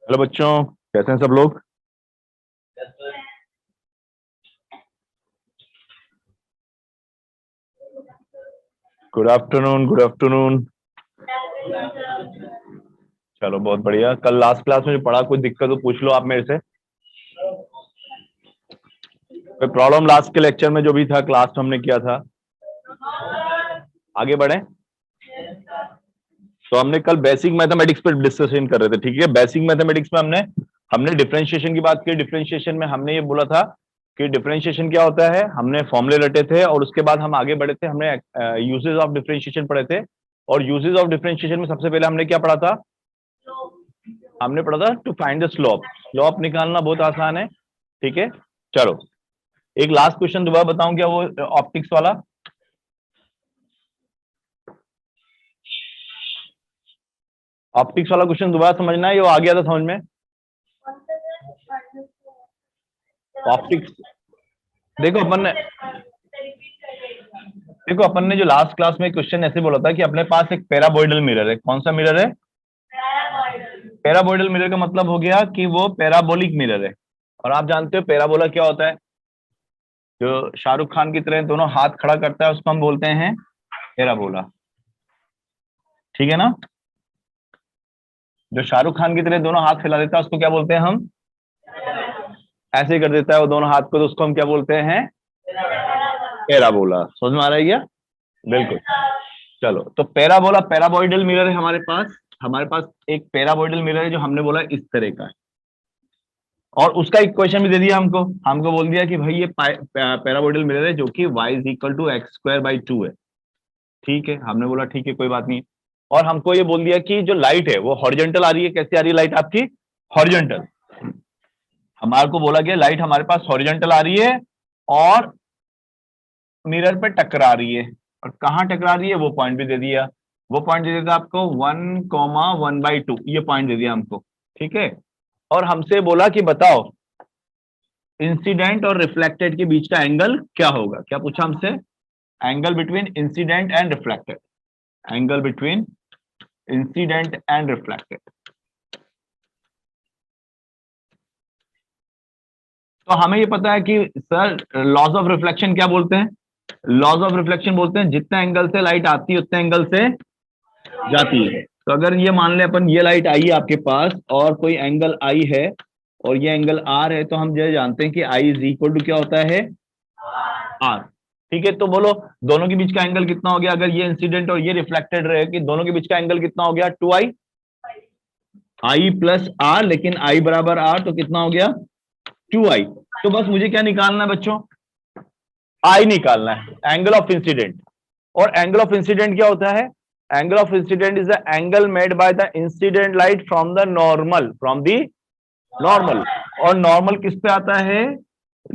Hello बच्चों, कैसे हैं सब लोग। Good afternoon, good afternoon. चलो बहुत बढ़िया। कल लास्ट क्लास में जो पढ़ा, कोई दिक्कत हो पूछ लो आप मेरे से। कोई प्रॉब्लम लास्ट के लेक्चर में जो भी था, क्लास में हमने किया था। आगे बढ़े। तो हमने कल बेसिक मैथमेटिक्स पर डिस्कशन कर रहे थे, ठीक है। बेसिक मैथमेटिक्स में हमने हमने डिफरेंशिएशन की बात की। डिफरेंशिएशन में हमने ये बोला था कि डिफरेंशिएशन क्या होता है, हमने फॉर्मूले रटे थे और उसके बाद हम आगे बढ़े थे। हमने यूजेस ऑफ डिफरेंशिएशन पढ़े थे और यूजेस ऑफ डिफरेंशिएशन में सबसे पहले हमने क्या पढ़ा था, हमने पढ़ा था to find the slope. Slope निकालना बहुत आसान है, ठीक है। चलो एक लास्ट क्वेश्चन दोबारा बताऊं क्या, वो ऑप्टिक्स वाला। ऑप्टिक्स वाला क्वेश्चन दोबारा समझना है, ये आ गया था समझ में। ऑप्टिक्स, देखो अपन ने जो लास्ट क्लास में क्वेश्चन ऐसे बोला था कि अपने पास एक पैराबोइडल मिरर है। कौन सा मिरर है? पैराबोइडल मिरर का मतलब हो गया कि वो पैराबोलिक मिरर है। और आप जानते हो पैराबोला क्या होता है। जो शाहरुख खान की तरह दोनों हाथ खड़ा करता है उसको हम बोलते हैं पैराबोला, ठीक है ना। जो शाहरुख खान की तरह दोनों हाथ फैला देता है उसको क्या बोलते हैं हम? ऐसे ही कर देता है वो दोनों हाथ को, तो उसको हम क्या बोलते हैं? पैराबोला। समझ में आ रहा है क्या? बिल्कुल। चलो, तो पैराबोला पैराबोइडल मिरर है हमारे पास। हमारे पास एक पैराबोइडल मिरर है जो हमने बोला इस तरह का है। और उसका एक क्वेश्चन भी दे दिया हमको। हमको बोल दिया कि भाई ये पैराबोइडल मिरर है जो कि y is equal to x square by 2 है, ठीक है। हमने बोला ठीक है, कोई बात नहीं। और हमको ये बोल दिया कि जो लाइट है वो हॉरिजॉन्टल आ रही है। कैसे आ रही है लाइट आपकी? हॉरिजॉन्टल। हमारे को बोला गया लाइट हमारे पास हॉरिजॉन्टल आ रही है और मिरर पे टकरा रही है। और कहाँ टकरा रही है वो पॉइंट भी दे दिया। वो पॉइंट दे दिया आपको 1,1/2, ये पॉइंट दे दिया हमको, ठीक है। और हमसे बोला कि बताओ इंसिडेंट और रिफ्लेक्टेड के बीच का एंगल क्या होगा। क्या पूछा हमसे? Angle between incident and reflected. Angle between incident and reflected. तो हमें ये पता है कि सर लॉज ऑफ रिफ्लेक्शन क्या बोलते हैं? लॉज ऑफ रिफ्लेक्शन बोलते हैं जितने एंगल से लाइट आती है उतने एंगल से जाती है। तो अगर ये मान ले अपन, ये लाइट आई है आपके पास और कोई एंगल आई है और ये एंगल आर है, तो हम ये जानते हैं कि आई इज इक्वल टू क्या होता है? आर, ठीक है। तो बोलो दोनों के बीच का एंगल कितना हो गया? अगर ये इंसिडेंट और ये रिफ्लेक्टेड रहे कि दोनों के बीच का एंगल कितना हो गया? 2i, आई प्लस आर, लेकिन आई बराबर आर तो कितना हो गया? 2i। तो बस मुझे क्या निकालना है बच्चों? आई निकालना है, एंगल ऑफ इंसिडेंट। और एंगल ऑफ इंसिडेंट क्या होता है? Angle of incident is the angle made by the incident light from the normal, from the normal. और नॉर्मल किस पे आता है?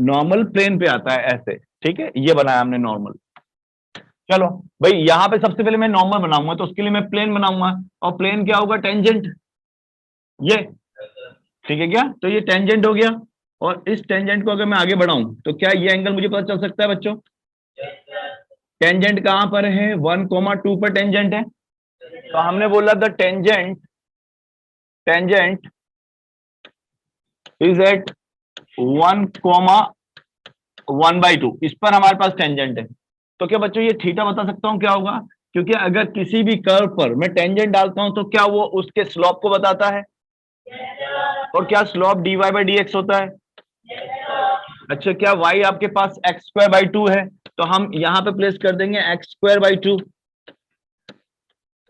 नॉर्मल प्लेन पे आता है, ऐसे, ठीक है। ये बनाया हमने नॉर्मल। चलो भाई, यहां पे सबसे पहले मैं नॉर्मल बनाऊंगा तो उसके लिए मैं प्लेन बनाऊंगा। और प्लेन क्या होगा? टेंजेंट, ये, ठीक है क्या। तो ये टेंजेंट हो गया। और इस टेंजेंट को अगर मैं आगे बढ़ाऊं तो क्या ये एंगल मुझे पता चल सकता है बच्चों? टेंजेंट कहां पर है? 1,2 पर टेंजेंट है। तो हमने बोला the tangent, tangent is at 1,1/2। इस पर हमारे पास टेंजेंट है। तो क्या बच्चों ये थीटा बता सकता हूं क्या होगा? क्योंकि अगर किसी भी कर्व पर मैं टेंजेंट डालता हूं तो क्या वो उसके स्लोप को बताता है? और क्या स्लोप dy/dx होता है? अच्छा, क्या y आपके पास x²/2 है तो हम यहां पे प्लेस कर देंगे x²/2,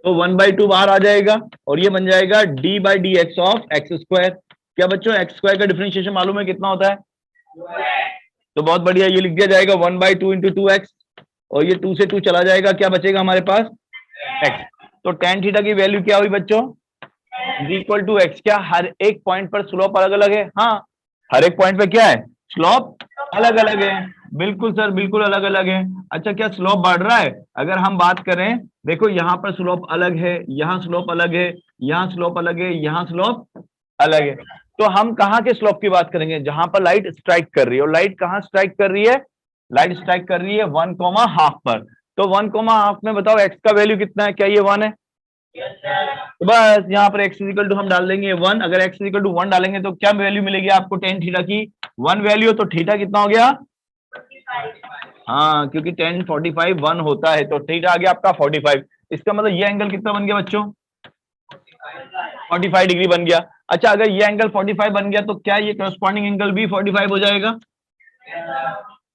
तो 1/2 बाहर आ जाएगा और ये बन जाएगा d/dx ऑफ x²। क्या बच्चों x² का डिफरेंशिएशन मालूम है कितना होता है? तो बहुत बढ़िया, ये लिख दिया जाएगा 1/2 इंटू 2x। और ये 2 से 2 चला जाएगा, क्या बचेगा हमारे पास? x। तो tan थीटा की वैल्यू क्या हुई बच्चों? Is equal to x। क्या हर एक पॉइंट पर स्लोप अलग अलग है? हाँ, हर एक पॉइंट पे क्या है? स्लोप अलग अलग है। बिल्कुल सर, बिल्कुल अलग अलग है। अच्छा, क्या स्लोप बढ़ रहा है? अगर हम बात करें, देखो यहाँ पर स्लोप अलग है, यहाँ स्लोप अलग है, यहाँ स्लोप अलग है, यहाँ स्लोप अलग है। तो हम कहाँ के स्लोप की बात करेंगे? जहां पर लाइट स्ट्राइक कर रही है। और लाइट कहाँ स्ट्राइक कर रही है? लाइट स्ट्राइक कर रही है 1,1/2 पर। तो 1,1/2 में बताओ एक्स का वैल्यू कितना है? क्या ये 1 है? तो बस यहाँ पर x इक्वल टू हम डाल देंगे 1। अगर x इक्वल टू 1 डालेंगे तो क्या वैल्यू मिलेगी आपको tan थीटा की? 1 वैल्यू। तो थीटा कितना हो गया? हाँ, क्योंकि tan 45 1 होता है, तो थीटा आ गया आपका 45। इसका मतलब ये एंगल कितना बन गया बच्चों? 45 डिग्री बन गया। अच्छा, अगर ये एंगल 45 बन गया तो क्या ये करस्पॉन्डिंग एंगल भी 45 हो जाएगा?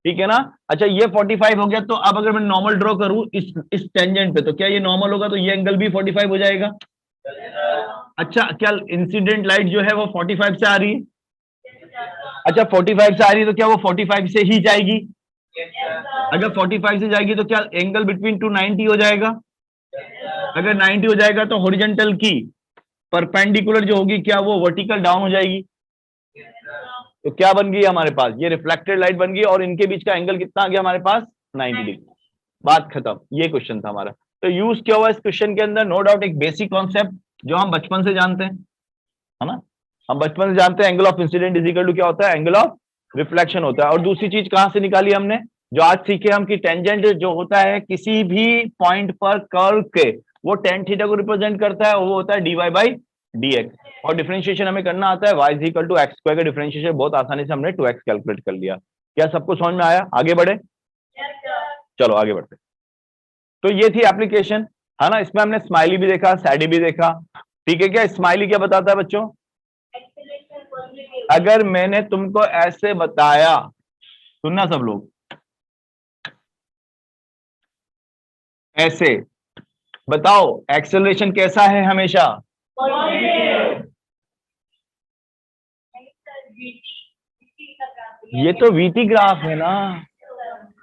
ठीक है ना। अच्छा, ये 45 हो गया, तो अब अगर मैं नॉर्मल ड्रॉ करूं इस टेंजेंट पे, तो क्या ये नॉर्मल होगा? तो ये एंगल भी 45 हो जाएगा। अच्छा, क्या इंसिडेंट लाइट जो है वो 45 से आ रही है? अच्छा, 45 से आ रही है, तो क्या वो 45 से ही जाएगी? अगर 45 से जाएगी तो क्या एंगल बिटवीन टू 90 हो जाएगा? अगर 90 हो जाएगा तो हॉरिजॉन्टल की परपेंडिकुलर जो होगी, क्या वो वर्टिकल डाउन हो जाएगी? तो क्या बन गई हमारे पास? ये रिफ्लेक्टेड लाइट बन गई, और इनके बीच का एंगल कितना आ गया हमारे पास? 90 डिग्री। बात खत्म। ये क्वेश्चन था हमारा। तो यूज क्या हुआ इस क्वेश्चन के अंदर? नो डाउट एक बेसिक कॉन्सेप्ट जो हम बचपन से जानते हैं, है ना। हम बचपन से जानते हैं angle of incident is equal to क्या होता है? एंगल ऑफ रिफ्लेक्शन होता है। और दूसरी चीज कहां से निकाली हमने? जो आज सीखे हम कि टेंजेंट जो होता है किसी भी पॉइंट पर कर्व के, वो टेन थीटा को रिप्रेजेंट करता है, और वो होता है d y by d x. और डिफरेंशिएशन हमें करना आता है, y is equal to x square का डिफरेंशिएशन बहुत आसानी से हमने 2x कैलकुलेट कर लिया। क्या सबको समझ में आया? आगे बढ़े, चलो आगे बढ़ते। तो ये थी एप्लीकेशन, है ना। इसमें हमने स्माइली भी देखा, सैडी भी देखा। ठीक है। क्या स्माइली क्या बताता है बच्चों? अगर मैंने तुमको ऐसे बताया, सुनना सब लोग, ऐसे बताओ एक्सेलरेशन कैसा है हमेशा? ये तो वीटी ग्राफ है ना।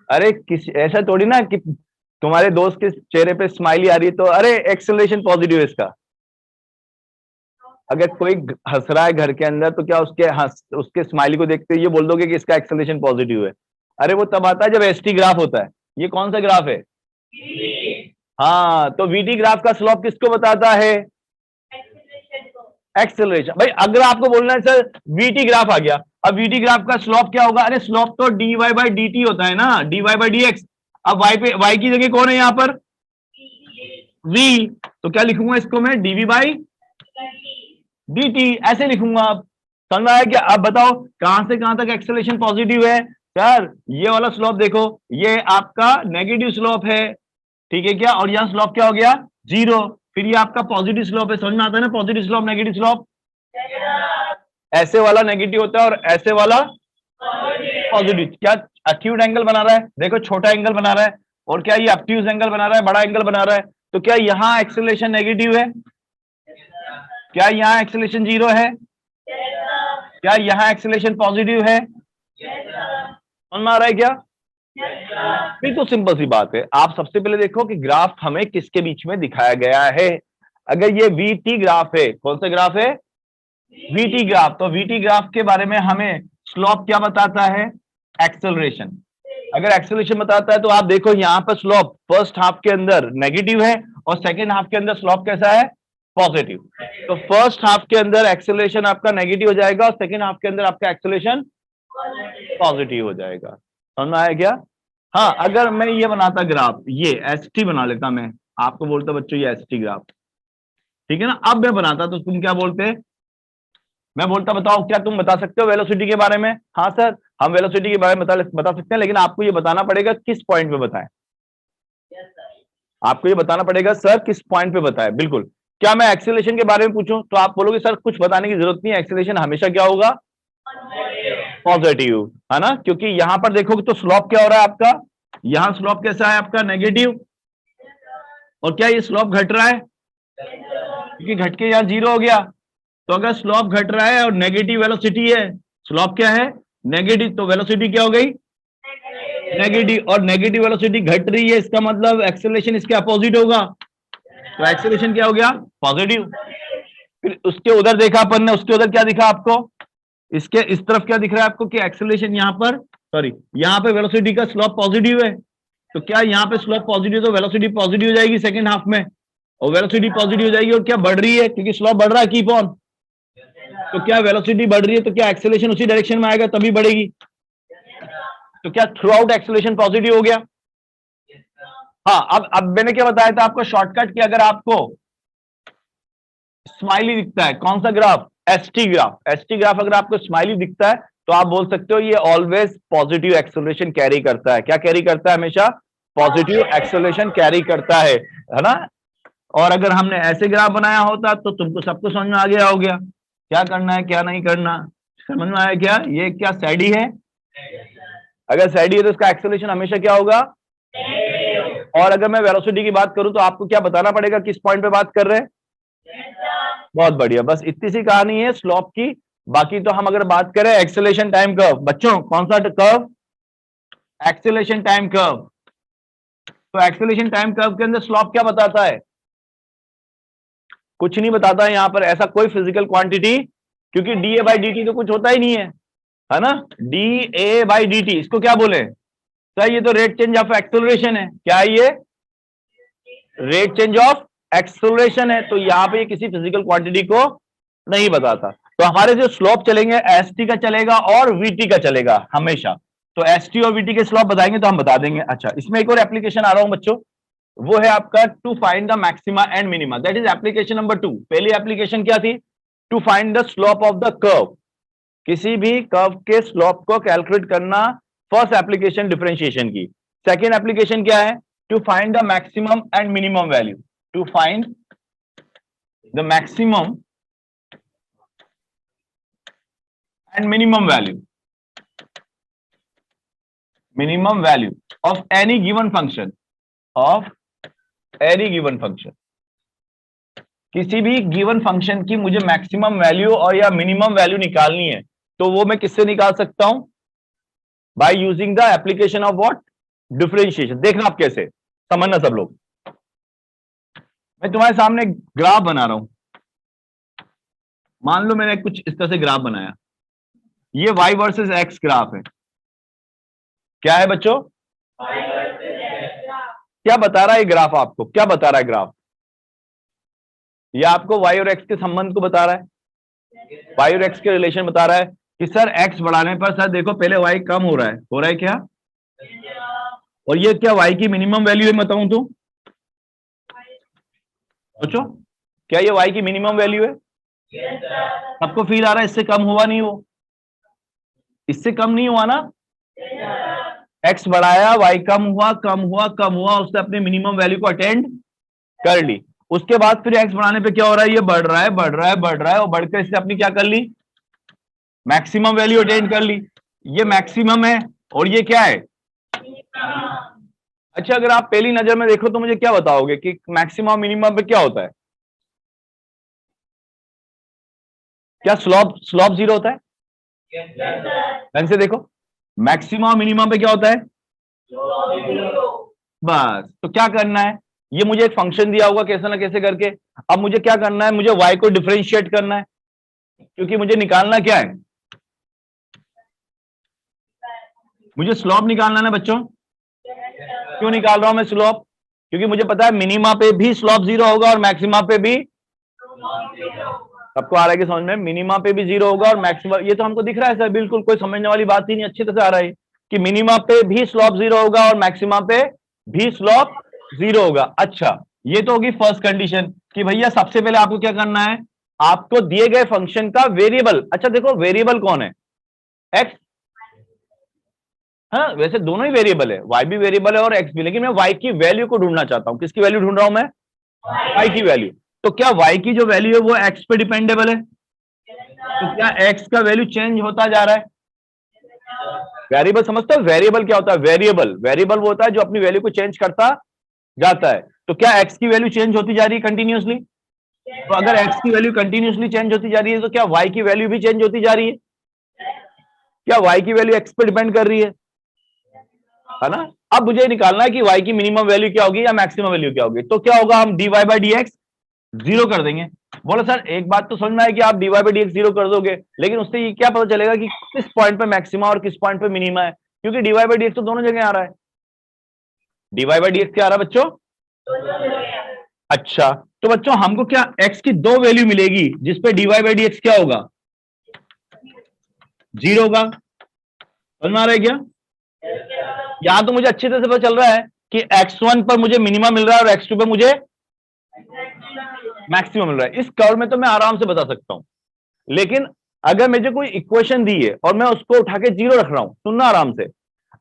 अरे किस ऐसा थोड़ी ना कि तुम्हारे दोस्त के चेहरे पे स्माइली आ रही है तो अरे एक्सेलरेशन पॉजिटिव है इसका। अगर कोई हंस रहा है घर के अंदर, तो क्या उसके स्माइली को देखते हुए ये बोल दोगे कि इसका एक्सेलरेशन पॉजिटिव है? अरे वो तब आता है जब एसटी ग्राफ होता है। ये कौन सा ग्राफ है? हाँ, तो वीटी ग्राफ का स्लोप किसको बताता है? एक्सेलरेशन। भाई अगर आपको बोलना है सर वीटी ग्राफ आ गया, अब वीटी ग्राफ का स्लोप क्या होगा? अरे स्लोप तो d y by D t होता है ना, d y by d x. अब वाई की जगह कौन है यहाँ पर? वी। तो क्या लिखूंगा इसको मैं? डीवी बाई डी टी, ऐसे लिखूंगा। अब समझ में आया क्या? अब बताओ कहां से कहां तक एक्सेलरेशन पॉजिटिव है? सर ये वाला स्लोप देखो, ये आपका नेगेटिव स्लोप है, ठीक है क्या? और यहाँ स्लोप क्या हो गया? 0। फिर ये आपका पॉजिटिव स्लोप है। समझ में आता है ना? पॉजिटिव स्लोप नेगेटिव स्लोप, ऐसे वाला नेगेटिव होता है और ऐसे वाला पॉजिटिव। क्या अक्यूट एंगल बना रहा है? देखो छोटा एंगल बना रहा है, और क्या ये ऑब्ट्यूज एंगल बना रहा है? बड़ा एंगल बना रहा है। तो क्या यहाँ एक्सेलरेशन नेगेटिव है? क्या यहाँ एक्सेलरेशन 0 है? क्या यहाँ एक्सेलरेशन पॉजिटिव है? समझ में आ रहा है क्या? नहीं तो सिंपल सी बात है। आप सबसे पहले देखो कि ग्राफ हमें किसके बीच में दिखाया गया है। अगर ये वीटी ग्राफ है, कौन सा ग्राफ है? VT graph. तो वीटी ग्राफ के बारे में हमें स्लोप क्या बताता है? एक्सेलरेशन। अगर एक्सेलरेशन बताता है तो आप देखो यहाँ पर स्लोप फर्स्ट हाफ के अंदर नेगेटिव है, और सेकेंड हाफ के अंदर स्लोप कैसा है? पॉजिटिव। तो फर्स्ट हाफ के अंदर एक्सेलरेशन आपका नेगेटिव हो जाएगा, और सेकेंड हाफ के अंदर आपका एक्सेलरेशन पॉजिटिव हो जाएगा। समझ में आया क्या? हाँ, अगर मैं ये बनाता ग्राफ, ये एस टी बना लेता, मैं आपको बोलता बच्चों ये एस टी ग्राफ, ठीक है ना। अब मैं बनाता तो तुम क्या बोलते? मैं बोलता बताओ क्या तुम बता सकते हो वेलोसिटी के बारे में? हाँ सर, हम वेलोसिटी के बारे में बता सकते हैं, लेकिन आपको ये बताना पड़ेगा किस पॉइंट पे बताएं। आपको ये बताना पड़ेगा सर किस पॉइंट पे बताएं। बिल्कुल। क्या मैं एक्सेलरेशन के बारे में पूछूं तो आप बोलोगे सर कुछ बताने की जरूरत नहीं है, एक्सेलरेशन हमेशा क्या होगा? पॉजिटिव, है ना। क्योंकि यहां पर देखोगे तो स्लोप क्या हो रहा है आपका? यहां स्लोप कैसा है आपका? नेगेटिव। और क्या ये स्लोप घट रहा है? क्योंकि घट के यहाँ 0 हो गया। तो अगर स्लोप घट रहा है और नेगेटिव वेलोसिटी है, स्लोप क्या है? नेगेटिव, तो वेलोसिटी क्या हो गई? नेगेटिव। और नेगेटिव वेलोसिटी घट रही है, इसका मतलब एक्सेलरेशन इसके अपोजिट होगा। तो एक्सेलरेशन क्या हो गया? पॉजिटिव। फिर उसके उधर देखा अपन ने, उसके उधर क्या दिखा आपको? इसके इस तरफ क्या दिख रहा है आपको? कि एक्सेलरेशन यहाँ पर, सॉरी यहाँ पे वेलोसिटी का स्लोप पॉजिटिव है। तो क्या यहाँ पे स्लोप पॉजिटिव, तो वेलोसिटी पॉजिटिव हो जाएगी सेकंड हाफ में, और वेलोसिटी पॉजिटिव हो जाएगी। और क्या बढ़ रही है? क्योंकि स्लोप बढ़ रहा है, कीप ऑन। तो क्या वेलोसिटी बढ़ रही है, तो क्या एक्सेलरेशन उसी डायरेक्शन में आएगा, तभी बढ़ेगी। तो क्या थ्रू आउट एक्सेलरेशन पॉजिटिव हो गया? हाँ, अब मैंने क्या बताया था आपको शॉर्टकट, कि अगर आपको स्माइली दिखता है। कौन सा graph? ST graph. ST graph अगर आपको स्माइली दिखता है तो आप बोल सकते हो ये ऑलवेज पॉजिटिव एक्सेलरेशन कैरी करता है। क्या कैरी करता है? हमेशा पॉजिटिव एक्सेलरेशन कैरी करता है ना। और अगर हमने ऐसे ग्राफ बनाया होता तो तुमको सबको समझ में आ गया हो गया क्या करना है क्या नहीं करना। समझ में आया क्या? ये क्या सैडी है? अगर सैडी है तो इसका एक्सेलरेशन हमेशा क्या होगा? और अगर मैं वेलोसिटी की बात करूं तो आपको क्या बताना पड़ेगा किस पॉइंट पे बात कर रहे हैं? बहुत बढ़िया, बस इतनी सी कहानी है स्लोप की। बाकी तो हम अगर बात करें एक्सेलरेशन टाइम कर्व, बच्चों कौन सा कर्व? Acceleration time curve. तो एक्सेलरेशन टाइम कर्व के अंदर स्लोप क्या बताता है? कुछ नहीं बताता है यहां पर ऐसा कोई फिजिकल क्वांटिटी, क्योंकि D A by D T तो कुछ होता ही नहीं है ना। D A by D T इसको क्या बोले सर? ये तो रेट चेंज ऑफ एक्सेलरेशन है। क्या है ये? रेट चेंज ऑफ एक्सेलरेशन है। तो यहां पे किसी फिजिकल क्वांटिटी को नहीं बताता। तो हमारे जो स्लोप चलेंगे एस टी का चलेगा और वीटी का चलेगा हमेशा। तो एस टी और वीटी के स्लोप बताएंगे तो हम बता देंगे। अच्छा, इसमें एक और एप्लीकेशन आ रहा हूं बच्चों, वो है आपका to find the maxima and minima. That is application number 2। पहली एप्लीकेशन क्या थी? To find the slope of the curve. किसी भी कर्व के स्लोप को कैलकुलेट करना, फर्स्ट एप्लीकेशन डिफरेंशिएशन की। सेकेंड एप्लीकेशन क्या है? To find the maximum and minimum value. To find the maximum and minimum value, minimum value of any given function, of any given function. किसी भी given function की मुझे maximum value और या minimum value निकालनी है तो वो मैं किससे निकाल सकता हूं? By using the application of what? Differentiation. देखना आप कैसे, समझना सब लोग। मैं तुम्हारे सामने ग्राफ बना रहा हूं, मान लो मैंने कुछ इस तरह से ग्राफ बनाया, ये y वर्सेस x ग्राफ है। क्या है बच्चों? क्या बता रहा है ग्राफ? आपको क्या बता रहा है ग्राफ? ये आपको y और x के संबंध को बता रहा है, y और x के रिलेशन बता रहा है कि सर x बढ़ाने पर सर देखो पहले y कम हो रहा है क्या? और ये क्या y की मिनिमम वैल्यू है बताऊं तो? सोचो, क्या ये y की मिनिमम वैल्यू है? सबको फील आ रहा है इससे कम हुआ नहीं, हो इससे कम नहीं हुआ ना। x बढ़ाया, y कम हुआ कम हुआ कम हुआ, उसने अपने मिनिमम वैल्यू को अटेंड कर ली। उसके बाद फिर x बढ़ाने पे क्या हो रहा है? ये बढ़ रहा है बढ़ रहा है बढ़ रहा है और बढ़कर इससे अपनी क्या कर ली? मैक्सिमम वैल्यू अटेंड कर ली। ये मैक्सिमम है और ये क्या है? अच्छा, अगर आप पहली नजर में देखो तो मुझे क्या बताओगे कि मैक्सिमम मिनिमम पे क्या होता है? क्या स्लोप जीरो होता है? ढंग से देखो, मैक्सिमम मिनिमम पे क्या होता है? बस। तो क्या करना है? ये मुझे एक फंक्शन दिया होगा कैसे ना कैसे करके। अब मुझे क्या करना है? मुझे y को डिफरेंशिएट करना है, क्योंकि मुझे निकालना क्या है? मुझे स्लोप निकालना है बच्चों। क्यों निकाल रहा हूं मैं स्लोप? क्योंकि मुझे पता है मिनिमा पे भी स्लोप जीरो होगा और मैक्सिमा पे भी। सबको आ रहा है कि समझ में? मिनिमा पे भी जीरो होगा और मैक्सिमा, ये तो हमको दिख रहा है सर, बिल्कुल कोई समझने वाली बात ही नहीं, अच्छी तरह से आ रहा है कि मिनिमा पे भी स्लोप जीरो होगा और मैक्सिमा पे भी स्लोप जीरो होगा। अच्छा, ये तो होगी फर्स्ट कंडीशन कि भैया सबसे पहले आपको क्या करना है? आपको दिए गए फंक्शन का वेरिएबल, अच्छा देखो वेरिएबल कौन है? एक्स। हाँ, वैसे दोनों ही वेरिएबल है, y भी वेरिएबल है और x भी, लेकिन मैं y की वैल्यू को ढूंढना चाहता हूं। किसकी वैल्यू ढूंढ रहा हूं मैं? y की वैल्यू। तो क्या y की जो वैल्यू है वो x पे डिपेंडेबल है? तो क्या x का वैल्यू चेंज होता जा रहा है? वेरिएबल समझते हो? वेरिएबल क्या होता है? वेरिएबल, वेरिएबल वो होता है जो अपनी वैल्यू को चेंज करता जाता है। तो क्या x की वैल्यू चेंज होती जा रही है कंटिन्यूअसली? तो अगर x की वैल्यू कंटिन्यूअसली चेंज होती जा रही है तो क्या y की वैल्यू भी चेंज होती जा रही है? क्या y की वैल्यू x पे डिपेंड कर रही है ना? अब मुझे निकालना है कि y की मिनिमम वैल्यू क्या होगी या मैक्सिमम वैल्यू क्या होगी। तो क्या होगा? हम dy by d x zero कर देंगे। बोलो सर एक बात तो समझ में है कि आप dy by d x zero कर दोगे, लेकिन उससे ये क्या पता चलेगा कि किस पॉइंट पे मैक्सिमा और किस पॉइंट पे मिनिमा है? क्योंकि dy बाई डी एक्स तो दोनों जगह आ रहा है। dy बाई डी एक्स क्या आ रहा है बच्चों? अच्छा, तो बच्चों हमको क्या x की दो वैल्यू मिलेगी जिसपे dy बाई डी एक्स क्या होगा? जीरो होगा। समझ में आ रहा है क्या? यहां तो मुझे अच्छी तरह से पता चल रहा है कि x1 पर मुझे मिनिमा मिल रहा है और x2 पे मुझे मैक्सिमम मिल रहा है। इस कर्व में तो मैं आराम से बता सकता हूं, लेकिन अगर मुझे कोई इक्वेशन दी है और मैं उसको उठा के जीरो रख रहा हूं, सुनना आराम से,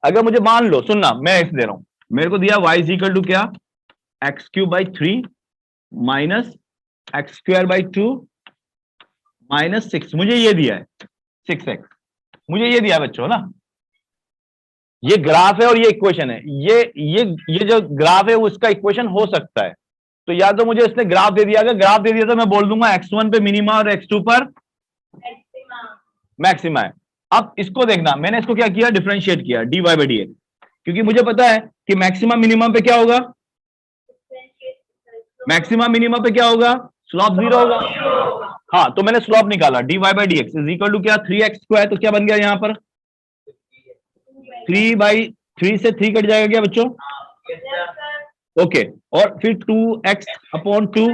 अगर मुझे मान लो, सुनना, मैं एक्स दे रहा हूं, मेरे को दिया वाई इज इक्वल टू क्या, x cube by 3 minus x square by 2 minus 6, मुझे ये दिया है 6x, मुझे ये दिया है बच्चों ना, ये ग्राफ है और ये इक्वेशन है, ये जो ग्राफ है उसका इक्वेशन हो सकता है। तो या तो मुझे इसने ग्राफ दे दिया, अगर ग्राफ दे दिया तो मैं बोल दूंगा x1 पे मिनिमा और x2 पर मैक्सिमा है। अब इसको देखना, मैंने इसको क्या किया, डिफरेंशिएट किया dy बाई dx, क्योंकि मुझे पता है कि मैक्सिमा मिनिमम पे क्या होगा, मैक्सिमा मिनिमम पे क्या होगा, स्लॉप 0 होगा। हाँ, तो मैंने स्लॉप निकाला, dy by dx is equal to क्या, 3x स्क्वायर, तो क्या बन गया यहां पर 3 से 3 कट जाएगा क्या बच्चों, ओके, और फिर 2x/2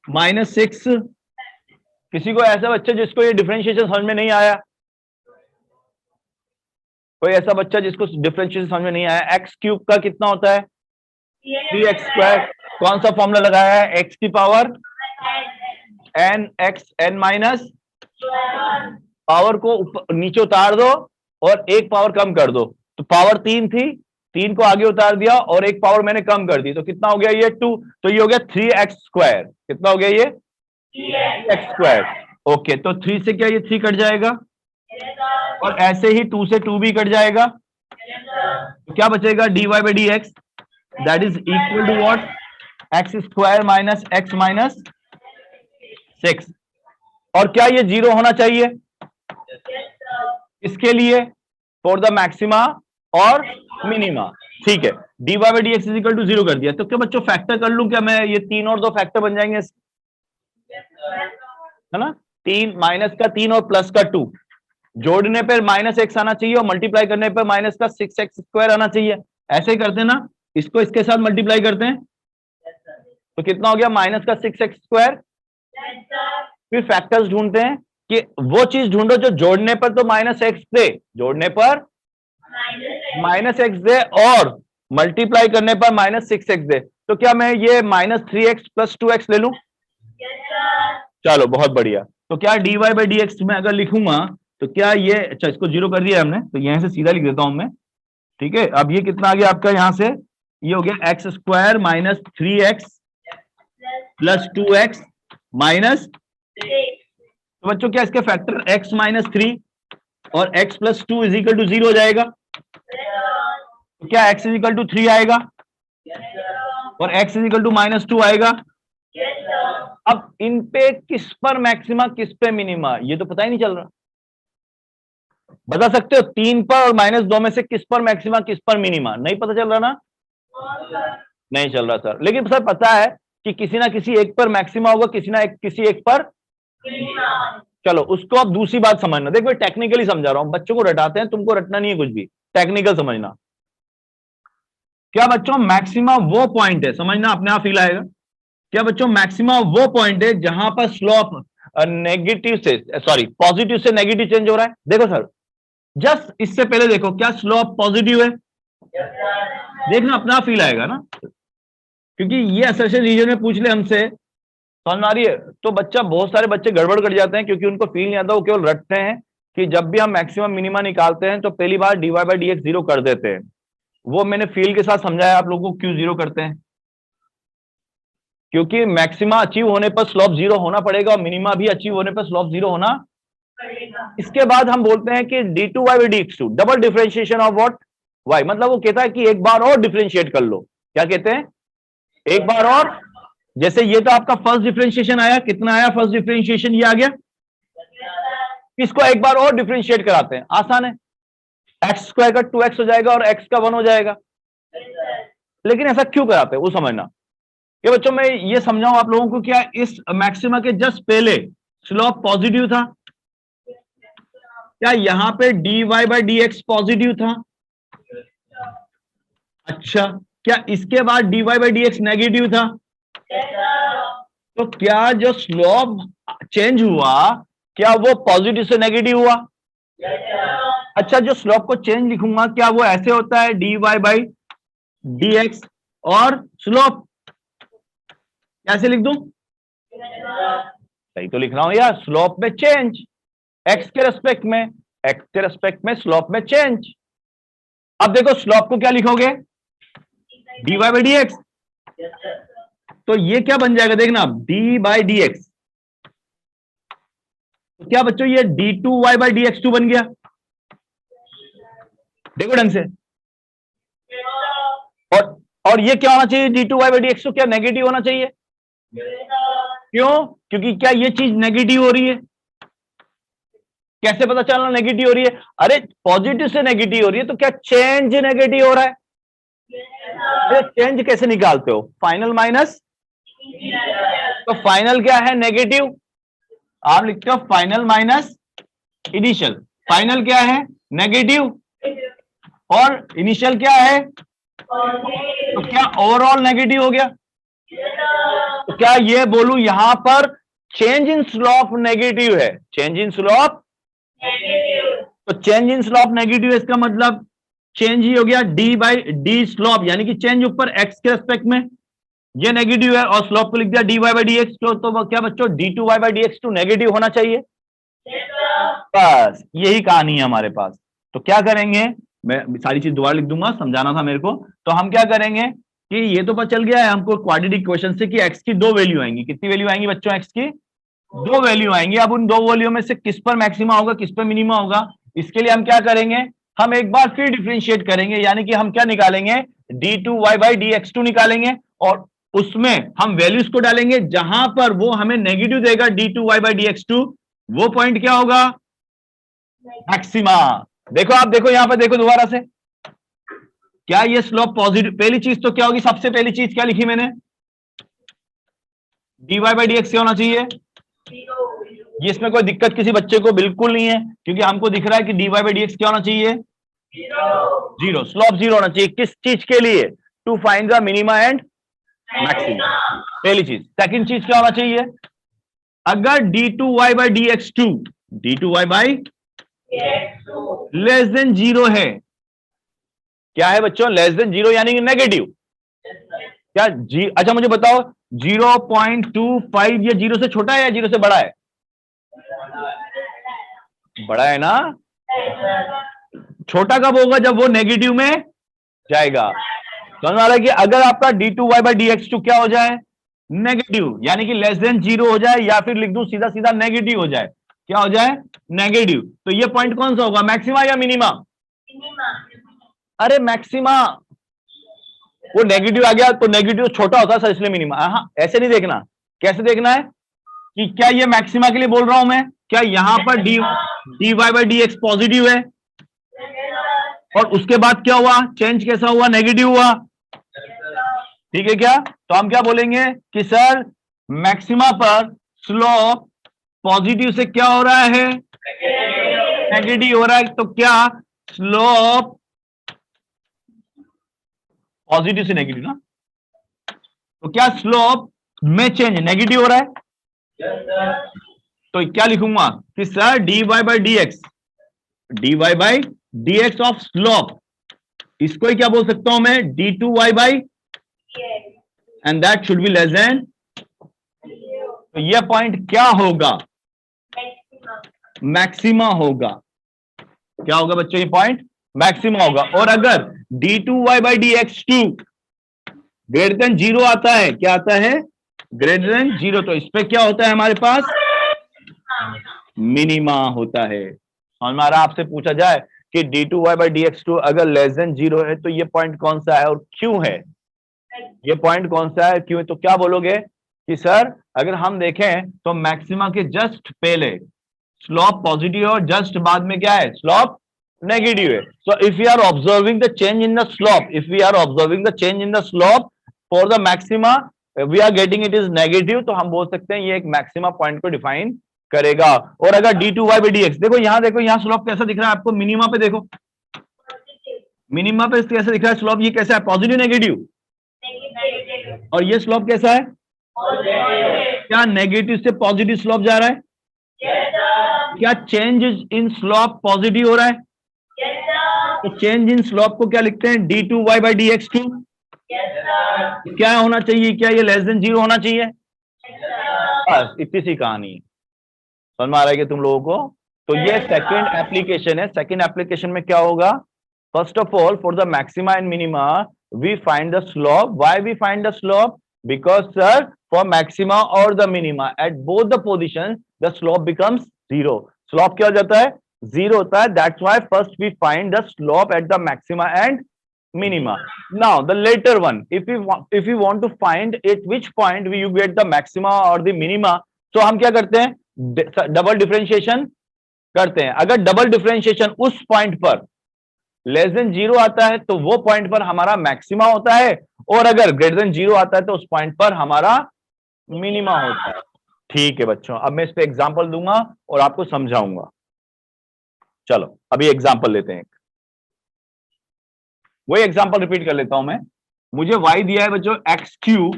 माइनस 6। किसी को ऐसा बच्चा जिसको ये डिफरेंशिएशन समझ में नहीं आया, कोई ऐसा बच्चा जिसको डिफरेंशिएशन समझ में नहीं आया, एक्स क्यूब का कितना होता है 3x स्क्वायर, कौन सा फॉर्मूला लगाया है, x की power n x n minus, power को नीचे उतार दो और एक पावर कम कर दो, तो पावर 3 थी, 3 को आगे उतार दिया और एक पावर मैंने कम कर दी, तो कितना हो गया ये 2, तो ये हो गया 3x स्क्वायर, कितना हो गया ये 3x स्क्वायर, ओके, तो 3 से क्या ये 3 कट जाएगा, और ऐसे ही 2 से 2 भी कट जाएगा, तो क्या बचेगा dy by d x, that is equal to what, x square minus x minus 6, और क्या ये 0 होना चाहिए, इसके लिए फॉर द मैक्सिमा और मिनिमा, ठीक है, dy by d x is equal to 0 कर दिया, तो क्या बच्चों फैक्टर कर लूं क्या मैं, ये 3 और 2 फैक्टर बन जाएंगे, है ना, 3 माइनस का 3 और प्लस का 2, जोड़ने पर माइनस एक्स आना चाहिए और मल्टीप्लाई करने पर माइनस का 6x स्क्वायर आना चाहिए, ऐसे ही करते हैं ना, इसको इसके साथ मल्टीप्लाई करते हैं, तो कितना हो गया माइनस का 6x स्क्वायर, फिर फैक्टर्स ढूंढते हैं कि वो चीज ढूंढो जो जोड़ने पर तो माइनस एक्स दे, जोड़ने पर माइनस एक्स दे और मल्टीप्लाई करने पर माइनस 6x दे, तो क्या मैं ये माइनस 3x प्लस 2x ले लूं, चलो बहुत बढ़िया, तो क्या dy बाई डी एक्स में अगर लिखूंगा तो क्या ये, अच्छा इसको 0 कर दिया हमने, तो यहां से सीधा लिख देता हूं मैं, ठीक है, अब ये कितना आ गया आपका, यहां से ये हो गया x square minus 3x plus 2x minus, तो बच्चों क्या इसके फैक्टर x माइनस 3 और x plus 2 is equal to 0 हो जाएगा, तो क्या x इज इक्वल टू 3 आएगा और x is equal to minus 2 आएगा। अब इन पे किस पर मैक्सिमा किस पे मिनिमा, ये तो पता ही नहीं चल रहा, बता सकते हो 3 पर और माइनस 2 में से किस पर मैक्सिमा किस पर मिनिमा, नहीं पता चल रहा ना, नहीं चल रहा सर, लेकिन सर पता है कि किसी ना किसी एक पर मैक्सिमा होगा, किसी एक पर, चलो उसको अब दूसरी बात समझना, देखो टेक्निकली समझा रहा हूं, बच्चों को रटाते हैं, तुमको रटना नहीं है कुछ भी, टेक्निकल समझना, क्या बच्चों मैक्सिमा वो पॉइंट है, समझना अपने आप फील आएगा, क्या बच्चों मैक्सिमा वो पॉइंट है जहां पर स्लोप नेगेटिव से, सॉरी पॉजिटिव से नेगेटिव चेंज हो रहा है, देखो सर जस्ट इससे पहले देखो क्या स्लोप पॉजिटिव है, देखना अपना फील आएगा ना, क्योंकि ये असर्शन रीजन में पूछ ले हमसे, समझ में आ रही है, तो बच्चा, बहुत सारे बच्चे गड़बड़ कर जाते हैं क्योंकि उनको फील नहीं आता, वो केवल रटते हैं कि जब भी हम मैक्सिमम मिनिमा निकालते हैं तो पहली बार dy बाई डी एक्स 0 कर देते हैं, वो मैंने फील के साथ समझाया आप लोगों को क्यों 0 करते हैं, क्योंकि मैक्सिमा अचीव होने पर स्लोप 0 होना पड़ेगा और मिनिमा भी अचीव होने पर स्लोप 0 होना पड़ेगा। इसके बाद हम बोलते हैं कि d2 by dx2 double differentiation of what y, मतलब वो कहता है कि एक बार और डिफरेंशिएट कर लो, क्या कहते हैं, एक बार और, जैसे ये तो आपका फर्स्ट डिफरेंशिएशन आया, कितना आया फर्स्ट डिफरेंशिएशन, ये आ गया, इसको एक बार और डिफरेंशिएट कराते हैं, आसान है, एक्स स्क्वायर का 2x हो जाएगा और x का 1 हो जाएगा, लेकिन ऐसा क्यों कराते हैं वो समझना, ये बच्चों मैं ये समझाऊं आप लोगों को, क्या इस मैक्सिमा के जस्ट पहले स्लोप पॉजिटिव था, क्या यहां पे dy by d x positive था, अच्छा क्या इसके बाद dy by d x negative था, तो क्या जो स्लोप चेंज हुआ क्या वो पॉजिटिव से नेगेटिव हुआ, अच्छा जो स्लोप को चेंज लिखूंगा क्या वो ऐसे होता है dy बाई डी एक्स और स्लोप कैसे लिख दूं, सही तो लिख रहा हूं यार, स्लोप में चेंज, एक्स के रेस्पेक्ट में, एक्स के रेस्पेक्ट में स्लोप में चेंज। अब देखो स्लोप को क्या लिखोगे, dy बाई डी एक्स, तो ये क्या बन जाएगा देखना, डी बाई डी एक्स, तो क्या बच्चों ये d2y by d x to बन गया, देखो ढंग से। और ये क्या होना चाहिए, d2y by d x two क्या नेगेटिव होना चाहिए, क्यों, क्योंकि क्या ये चीज नेगेटिव हो रही है, कैसे पता चलना नेगेटिव हो रही है, अरे पॉजिटिव से नेगेटिव हो रही है तो क्या चेंज नेगेटिव हो रहा है, अरे चेंज कैसे निकालते हो, फाइनल माइनस, तो फाइनल क्या है नेगेटिव, आप लिखते हो फाइनल माइनस इनिशियल, फाइनल क्या है नेगेटिव और इनिशियल क्या है, तो क्या ओवरऑल नेगेटिव हो गया, तो क्या ये बोलूं यहां पर चेंज इन स्लोप नेगेटिव है, चेंज इन स्लोप, तो चेंज इन स्लोप नेगेटिव है, इसका मतलब चेंज ही हो गया डी बाई डी स्लोप, यानी कि चेंज ऊपर एक्स के रेस्पेक्ट में, ये नेगेटिव है और स्लोप को लिख दिया d y by d x, तो क्या बच्चों d2y by d x two negative होना चाहिए, बस यही कहानी है हमारे पास। तो क्या करेंगे, मैं सारी चीज दोबारा लिख दूंगा, समझाना था मेरे को, तो हम क्या करेंगे कि ये तो पता चल गया है हमको क्वाड्रेटिक इक्वेशन से कि x की दो वैल्यू आएंगी, कितनी वैल्यू आएंगी बच्चों, x की दो वैल्यू आएंगी। अब उन दो वैल्यू में से किस पर मैक्सिमा होगा किस पर मिनिमा होगा, इसके लिए हम क्या करेंगे, हम एक बार फिर डिफरेंशिएट करेंगे, यानी कि हम क्या निकालेंगे, d2y by d x to निकालेंगे और उसमें हम वैल्यूज को डालेंगे, जहां पर वो हमें नेगेटिव देगा d2y by d x two, वो पॉइंट क्या होगा, मैक्सिमा। देखो आप देखो यहां पर देखो दोबारा से, क्या ये स्लोप पॉजिटिव, पहली चीज तो क्या होगी, सबसे पहली चीज क्या लिखी मैंने, dy बाई डी एक्स क्या होना चाहिए, ये इसमें कोई दिक्कत किसी बच्चे को बिल्कुल नहीं है, क्योंकि हमको दिख रहा है कि dy बाई डी एक्स क्या होना चाहिए, जीरो, स्लोप जीरो होना चाहिए, किस चीज के लिए, to find the minima and maxima, पहली चीज। सेकंड चीज क्या होना चाहिए, अगर d2y by d x two, d2y by less than zero है, क्या है बच्चों, लेस देन जीरो यानी कि नेगेटिव, क्या जी, अच्छा मुझे बताओ 0.25 ये जीरो से छोटा है या जीरो से बड़ा है, बड़ा है ना, छोटा कब होगा, जब वो नेगेटिव में जाएगा, समझ आ रहा है कि अगर आपका d2y by d x two क्या हो जाए, नेगेटिव, यानी कि लेस देन जीरो हो जाए, या फिर लिख दूं सीधा सीधा नेगेटिव हो जाए, क्या हो जाए नेगेटिव, तो ये पॉइंट कौन सा होगा, मैक्सिमा या मिनिमा, अरे मैक्सिमा, वो नेगेटिव आ गया तो नेगेटिव छोटा होता है सर इसलिए मिनिमा, हाँ ऐसे नहीं देखना, कैसे देखना है कि क्या ये मैक्सिमा के लिए बोल रहा हूं मैं, क्या यहां पर dy by d x positive है और उसके बाद क्या हुआ, चेंज कैसा हुआ, नेगेटिव हुआ, ठीक है क्या, तो हम क्या बोलेंगे कि सर मैक्सिमा पर स्लोप पॉजिटिव से क्या हो रहा है, नेगेटिव हो रहा है, तो क्या स्लोप पॉजिटिव से नेगेटिव ना, तो क्या स्लोप में चेंज नेगेटिव हो रहा है, तो क्या लिखूंगा कि sir dy by d x, dy by d x of slope, इसको ही क्या बोल सकता हूं मैं, d2y by, and that should be less than, तो यह पॉइंट क्या होगा, मैक्सिमा होगा, क्या होगा बच्चों, ये पॉइंट मैक्सिमा होगा। और अगर d2y by d x two greater than zero आता है, क्या आता है, ग्रेटर देन जीरो, तो इस पे क्या होता है हमारे पास, मिनिमा होता है। हमारा आपसे पूछा जाए कि d2y by d x two अगर लेस देन जीरो है तो ये पॉइंट कौन सा है और क्यों है, ये पॉइंट कौन सा है क्यों है, तो क्या बोलोगे कि सर अगर हम देखें तो मैक्सिमा के जस्ट पहले स्लोप पॉजिटिव है और जस्ट बाद में क्या है, स्लोप नेगेटिव है। So if we are observing the change in the slope, if we are observing the change in the slope for the maxima we are getting it is negative, तो हम बोल सकते हैं ये एक मैक्सिमा पॉइंट को define करेगा। और अगर d2y बाई डी एक्स, देखो यहाँ स्लोप कैसा दिख रहा है आपको, मिनिमा पे देखो, मिनिमा पे कैसा दिख रहा है स्लोप, ये कैसा है, पॉजिटिव नेगेटिव, और ये स्लोप कैसा है, क्या नेगेटिव से पॉजिटिव स्लोप जा रहा है, क्या चेंज इन स्लोप पॉजिटिव हो रहा है, तो चेंज इन स्लोप को क्या लिखते हैं, d2y by d x two, क्या होना चाहिए, क्या ये लेस देन जीरो होना चाहिए, बस इतनी सी कहानी है। समझ में आ रहा है कि तुम लोगों को? तो ये सेकंड एप्लीकेशन है। सेकंड एप्लीकेशन में क्या होगा? First of all, for the maxima and minima we find the slope. Why we find the slope? Because sir for maxima और the minima at both the position the slope becomes zero. Slope क्या हो जाता है? Zero होता है। That's why first we find the slope at the maxima and minima. Now the later one, if you want to find at which point you get the maxima or the minima, so हम क्या करते हैं? Double differentiation करते हैं। अगर double differentiation उस point पर less than zero आता है तो वो पॉइंट पर हमारा मैक्सिमा होता है, और अगर ग्रेटर देन जीरो आता है तो उस पॉइंट पर हमारा मिनिमा होता है। ठीक है बच्चों, अब मैं इस पे एग्जांपल दूंगा और आपको समझाऊंगा। चलो अभी एग्जांपल लेते हैं। वही एग्जांपल रिपीट कर लेता हूं मैं। मुझे y दिया है बच्चों x cube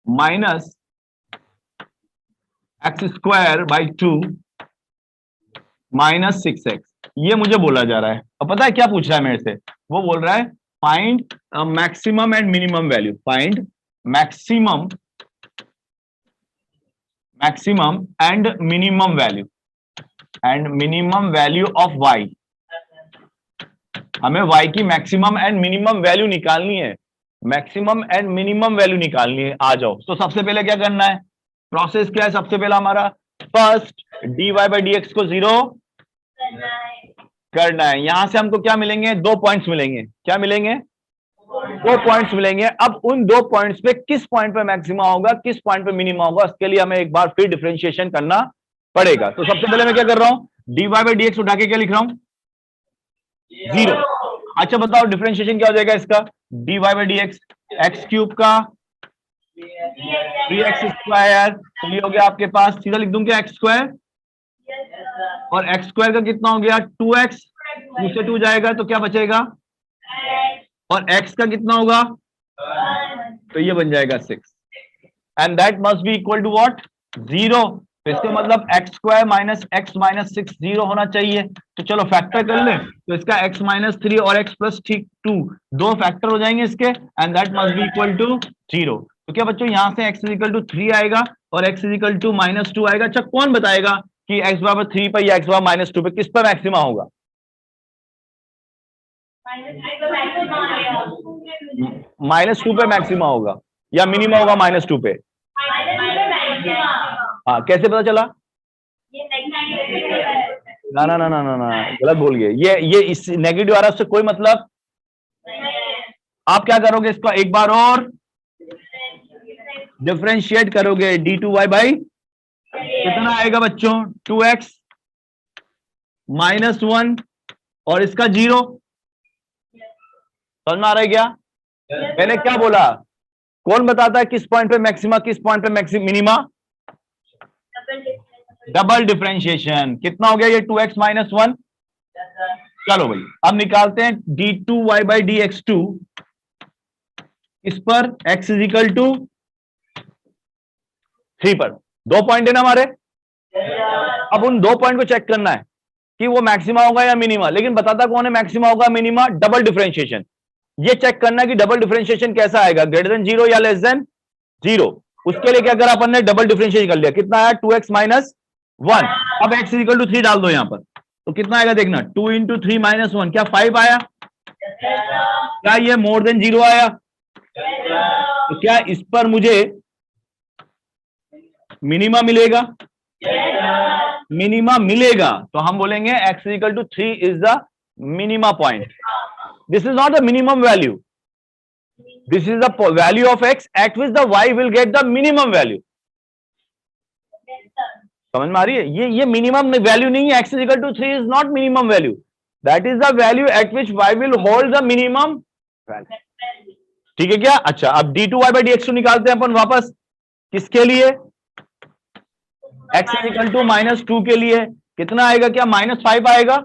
minus x square by 2 minus 6x, ये मुझे बोला जा रहा है। अब पता है क्या पूछ रहा है मेरे से? वो बोल रहा है find maximum and minimum value. Find maximum and minimum value of y। हमें y की मैक्सिमम एंड मिनिमम वैल्यू निकालनी है। मैक्सिमम एंड मिनिमम वैल्यू निकालनी है। आ जाओ। तो सबसे पहले क्या करना है? प्रोसेस क्या है सबसे पहला हमारा? First dy by d x को जीरो करना है। यहां से हमको क्या मिलेंगे? 2 पॉइंट्स मिलेंगे। क्या मिलेंगे? 2 पॉइंट्स मिलेंगे। अब उन 2 पॉइंट्स पे किस पॉइंट पे मैक्सिमा होगा, किस पॉइंट पे मिनिमा होगा, उसके लिए हमें एक बार फिर डिफरेंशिएशन करना पड़ेगा। तो सबसे पहले मैं क्या कर रहा हूं? dy बाई डी एक्स उठा के क्या लिख रहा हूं? जीरो। अच्छा बताओ डिफरेंशिएशन क्या हो जाएगा इसका? dy by d x, x cube का 3x स्क्वायर, तो ये हो गया आपके पास। सीधा लिख दूं क्या एक्स स्क्वायर? और एक्स स्क्वायर का कितना हो गया? 2x, 2 से 2 जाएगा तो क्या बचेगा? और x का कितना होगा? तो ये बन जाएगा 6, and that must be equal to what? 0। तो इसका मतलब x square minus x minus 6 zero होना चाहिए। तो चलो फैक्टर कर ले। तो इसका x माइनस 3 और x प्लस 2 दो फैक्टर हो जाएंगे इसके, and that must be equal to 0। तो क्या बच्चों यहां से x इज इक्वल टू 3 आएगा और x is equal to minus 2 आएगा। अच्छा कौन बताएगा कि x बराबर 3 पर या x बराबर माइनस 2 पे किस पर मैक्सिमा होगा? माइनस 2 पे मैक्सिमा होगा या मिनिमा होगा? माइनस 2 पे। हाँ कैसे पता चला? ना ना ना ना ना ना, गलत बोल गए। ये इस नेगेटिव आ रहा है, उससे कोई मतलब। आप क्या करोगे? इसको एक बार और डिफरेंशिएट करोगे। d2y बाई कितना आएगा बच्चों? 2x माइनस 1 और इसका 0। समझ में आ रहा है क्या? मैंने क्या बोला? कौन बताता है किस पॉइंट पे मैक्सिमा, किस पॉइंट पे मिनिमा? Double differentiation. कितना हो गया ये? 2x minus 1। चलो भाई अब निकालते हैं d2y by d x to. इस पर x इज इक्वल टू 3 पर 2 पॉइंट है ना हमारे। अब उन 2 पॉइंट को चेक करना है कि वो मैक्सिमा होगा या मिनिमा। लेकिन बताता कौन है मैक्सिमा होगा मिनिमा? Double differentiation. ये चेक करना है कि डबल डिफरेंशिएशन कैसा आएगा, ग्रेटर देन 0 या लेस देन 0। उसके लिए क्या करा अपन ने? डबल डिफरेंशिएशन कर लिया। कितना आया? 2x minus 1। अब x इक्वल टू 3 डाल दो यहां पर, तो कितना आएगा देखना। 2 इंटू 3 माइनस 1 क्या 5 आया? क्या ये मोर देन 0 आया? तो क्या इस पर मुझे मिनिमा मिलेगा? मिनिमा मिलेगा तो हम बोलेंगे x equal to 3 is the minima point. This is not the minimum value, this is the value of x at which the y will get the minimum value। समझ में आ रही है? ये मिनिमम वैल्यू नहीं है। x equal to 3 is not minimum value, that is the value at which y will hold the minimum value. ठीक है क्या? अच्छा अब d2y बाई dx2 निकालते हैं अपन वापस। किसके लिए? x इक्वल टू माइनस 2 के लिए। कितना आएगा? क्या माइनस 5 आएगा?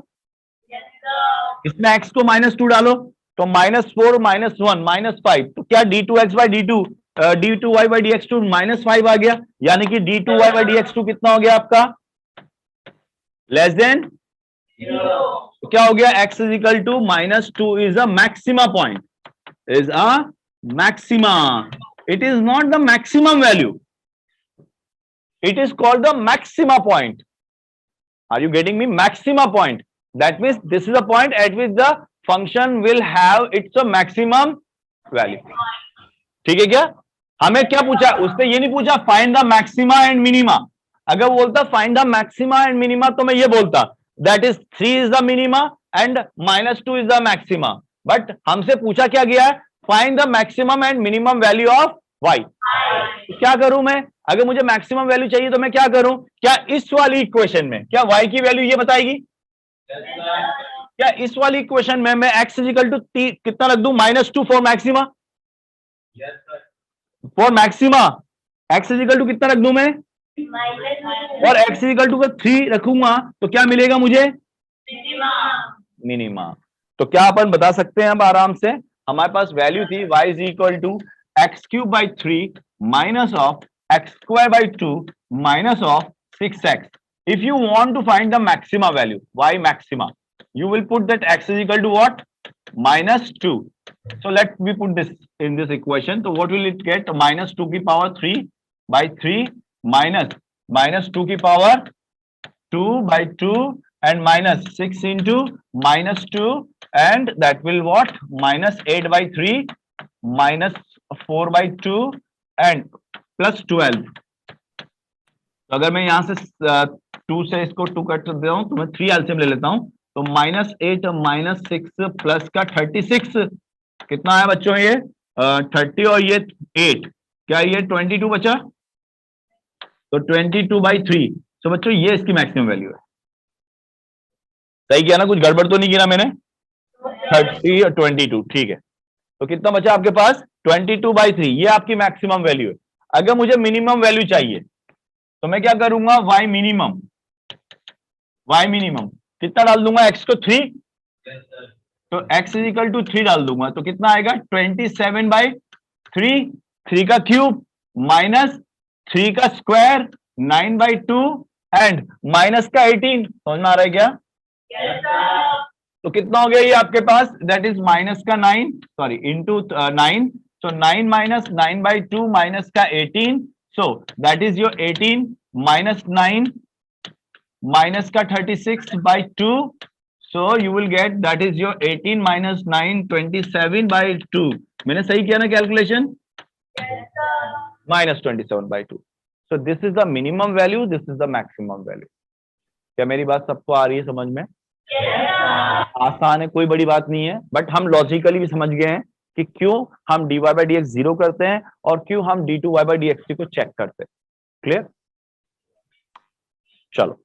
इसमें x को माइनस 2 डालो तो माइनस 4 माइनस 1 माइनस 5। तो क्या d2x by d2y by dx2 minus 5 आ गया, यानी कि d2y बाई dx2 कितना हो गया आपका? Less than. तो क्या हो गया? x is equal to minus 2 is a maxima point, is a maxima. It is not the maximum value, It is called the maxima point. Are you getting me? Maxima point. That means this is the point at which the function will have its a maximum value. ठीक है क्या? हमें क्या पूछा? उसने ये नहीं पूछा find the maxima and minima. अगर बोलता find the maxima and minima तो मैं ये बोलता that is 3 is the minima and -2 is the maxima. But हमसे पूछा क्या गया है? Find the maximum and minimum value of y. क्या करूं मैं? अगर मुझे मैक्सिमम वैल्यू चाहिए तो मैं क्या करूं? क्या इस वाली इक्वेशन में क्या y की वैल्यू ये बताएगी? क्या इस वाली इक्वेशन में मैं x इक्वल टू कितना रख दूं? -2 for maxima. For maxima x equal to कितना रख दूं मैं? और x इक्वल टू 3 रखूंगा तो क्या मिलेगा मुझे? मिनिमा. तो क्या अपन बता सकते हैं अब आराम से? हमारे पास वैल्यू थी y is equal to x³ minus of x²/2 minus of 6x. If you want to find the maxima value, y maxima, you will put that x is equal to what? -2. So let me put this in this equation. So what will it get? -2 की power 3/3 minus -2 की power 2/2 and -6 into -2 and that will what? -8/3 -4/2 and plus 12. तो अगर मैं यहां से 2 से इसको 2 cut कर देता हूं तो मैं 3 एलसीएम ले लेता हूं. तो -8 -6 प्लस का 36 कितना है बच्चों? ये 30 और ये 8, क्या ये 22 बचा? तो 22/3. तो बच्चों ये इसकी मैक्सिमम वैल्यू है. सही किया ना? कुछ गड़बड़ तो नहीं किया मैंने? 30 और 22. ठीक है. तो कितना बचा आपके पास? 22/3. ये आपकी मैक्सिमम वैल्यू है. अगर मुझे मिनिमम वैल्यू चाहिए तो मैं क्या करूंगा? y मिनिमम कितना डाल दूंगा? x को 3. तो x इज इक्वल टू 3 डाल दूंगा तो कितना आएगा? 27/3. 3 का क्यूब माइनस 3 का स्क्वायर 9/2 एंड माइनस का 18. समझ में आ रहा है क्या? तो कितना हो गया ये आपके पास? दैट इज माइनस का 9 sorry into 9. So 9 minus 9/2 minus का 18. So that is your 18 minus 9 minus का 36/2. So you will get that is your 18 minus 9 27/2. मैंने सही किया ना calculation? Minus 27/2. So this is the minimum value. This is the maximum value. क्या मेरी बात सबको आ रही है समझ में? आसान है, कोई बड़ी बात नहीं है. बट हम लॉजिकली भी समझ गए हैं कि क्यों हम dy/dx 0 करते हैं और क्यों हम d2y/dx को चेक करते हैं. क्लियर? चलो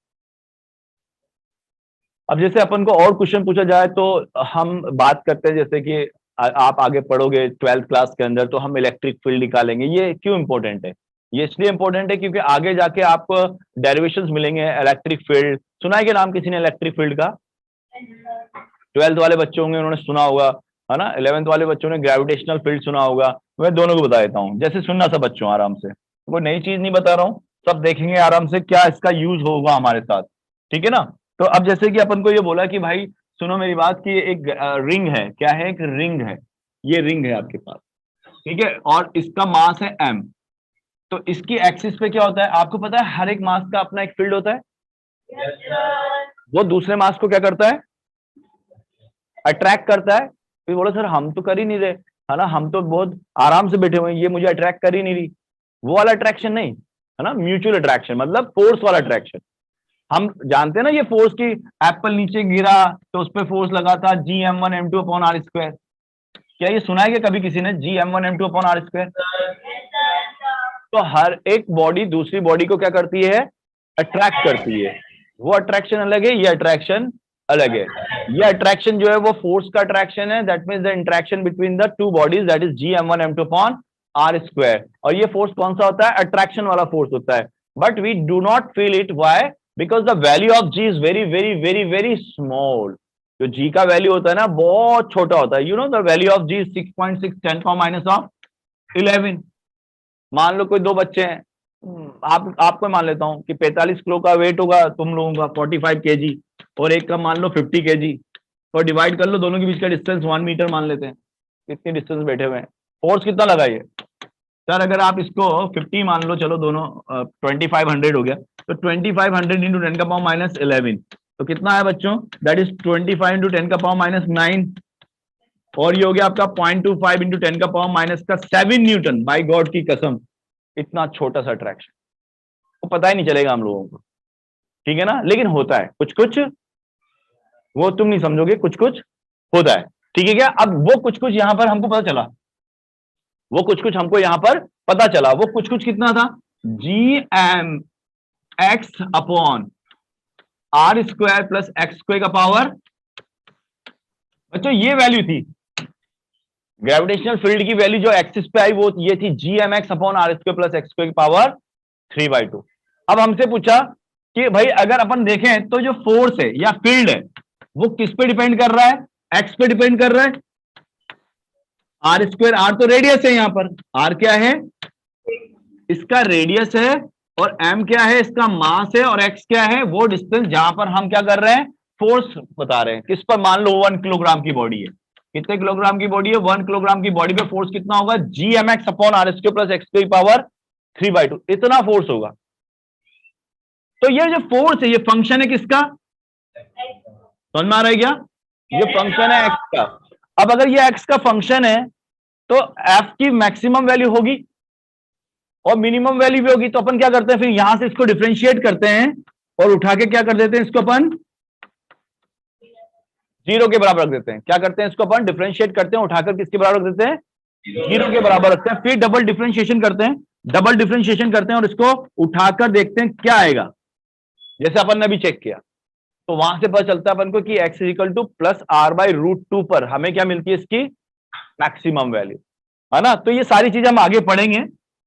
अब जैसे अपन को और क्वेश्चन पूछा जाए तो हम बात करते हैं जैसे कि आप आगे पढ़ोगे 12th क्लास के अंदर तो हम इलेक्ट्रिक फील्ड निकालेंगे. ये क्यों इंपॉर्टेंट है? ये इसलिए इंपॉर्टेंट है क्योंकि आगे जाके आपको डेरिवेशंस मिलेंगे. इलेक्ट्रिक फील्ड सुना है क्या नाम किसी ने इलेक्ट्रिक फील्ड का? 12th वाले बच्चे होंगे उन्होंने सुना होगा, है ना. 11th वाले बच्चों ने ग्रेविटेशनल फील्ड सुना होगा. मैं दोनों को बता देता हूँ. जैसे सुनना सब बच्चों आराम से, कोई नई चीज नहीं बता रहा हूँ, सब देखेंगे आराम से क्या इसका यूज होगा हमारे साथ. ठीक है ना? तो अब जैसे कि अपन को ये बोला कि भाई सुनो मेरी बात की एक रिंग है. क्या है? एक रिंग है. ये रिंग है आपके पास. ठीक है. और इसका मास है m. तो इसकी एक्सिस पे क्या होता है आपको पता है? हर एक मास का अपना एक फील्ड होता है. वो दूसरे मास को क्या करता है? अट्रैक्ट करता है. फिर बोलो सर हम तो कर ही नहीं रहे, है ना, हम तो बहुत आराम से बैठे हुए हैं, ये मुझे अट्रैक्ट कर ही नहीं रही. वो वाला अट्रैक्शन नहीं, है ना. म्यूचुअल अट्रैक्शन मतलब फोर्स वाला अट्रैक्शन. हम जानते हैं ना ये फोर्स की एप्पल नीचे गिरा तो उस पर फोर्स लगा था Gm1m2/r². क्या ये सुना है कि कभी किसी ने Gm1m2/r²? तो हर एक बॉडी दूसरी बॉडी को क्या करती है? अट्रैक्ट करती है. वो अट्रैक्शन अलग है, ये अट्रैक्शन अलग है. ये अट्रैक्शन जो है वो फोर्स का अट्रैक्शन है. That means the interaction between the two bodies that is Gm1m2/r². और ये फोर्स कौन सा होता है? अट्रैक्शन वाला फोर्स होता है. But we do not feel it. Why? Because the value of G is very very very very small. जो G का वैल्यू होता है ना बहुत छोटा होता है. You know the value of G is 6.6 10⁻⁻11. मान लो कोई दो बच्चे हैं, आपको मान लेता हूं कि 45 किलो का वेट होगा तुम लोगों का 45 kg और एक का मान लो 50 kg और डिवाइड कर लो दोनों के बीच का डिस्टेंस 1 मीटर मान लेते हैं. कितनी डिस्टेंस बैठे हुए हैं? फोर्स कितना लगा? ये सर अगर आप इसको 50 मान लो, चलो दोनों 2500 हो गया, तो 2500 इंटू 10 का पावर माइनस 11, तो कितना है बच्चों, दैट इज 25 इंटू 10 का पावर माइनस 9, और ये हो गया आपका 0.25 इंटू 10 का पावर माइनस का 7 न्यूटन। बाय गॉड की कसम, इतना छोटा सा अट्रैक्शन, वो पता ही नहीं चलेगा हम लोगों को, ठीक है ना, लेकिन होता है कुछ कुछ, वो तुम नहीं समझोगे, कुछ कुछ होता है, ठीक है क्या। अब वो कुछ कुछ यहां पर हमको पता चला, वो कुछ कुछ हमको यहां पर पता चला, वो कुछ कुछ कितना था, G M x upon R square plus x square का पावर, बच्चों ये वैल्यू थी ग्रेविटेशनल फील्ड की वैल्यू जो एक्सिस पे आई, वो ये थी G M x upon R square plus x square की पावर 3/2। अब हमसे पूछा कि भाई अगर अपन देखें तो जो फोर्स है या फील्ड है वो किस पे डिपेंड कर रहा है, एक्स पे डिपेंड कर रहा है, आर स्क्वायर, आर तो रेडियस है, यहां पर आर क्या है, इसका रेडियस है, और एम क्या है, इसका मास है, और एक्स क्या है, वो डिस्टेंस जहां पर हम क्या कर रहे हैं, फोर्स बता रहे हैं। किस पर, मान लो 1 किलोग्राम की बॉडी है, कितने किलोग्राम की बॉडी है, 1 किलोग्राम की बॉडी पे फोर्स कितना होगा, G M x upon R square plus x की पावर 3/2, इतना फोर्स होगा। तो ये जो फोर्स है ये फंक्शन है किसका, समझ में आ रहा है क्या, ये फंक्शन है एक्स का। अब अगर ये एक्स का फंक्शन है तो एफ की मैक्सिमम वैल्यू होगी और मिनिमम वैल्यू भी होगी, तो अपन क्या करते हैं, फिर यहां से इसको डिफरेंशिएट करते हैं और उठा के क्या कर देते हैं, इसको अपन 0 के बराबर रख देते हैं। क्या करते हैं, इसको अपन डिफरेंशिएट करते हैं, उठाकर किसके बराबर रख देते हैं, 0 के बराबर रखते हैं, फिर डबल डिफरेंशिएशन करते हैं, डबल डिफरेंशिएशन करते हैं और इसको उठाकर देखते हैं क्या आएगा, जैसे अपन ने अभी चेक किया। तो वहां से पता चलता है अपन को कि x equal to plus R by root 2 पर हमें क्या मिलती है, इसकी मैक्सिमम वैल्यू, है ना। तो ये सारी चीजें हम आगे पढ़ेंगे,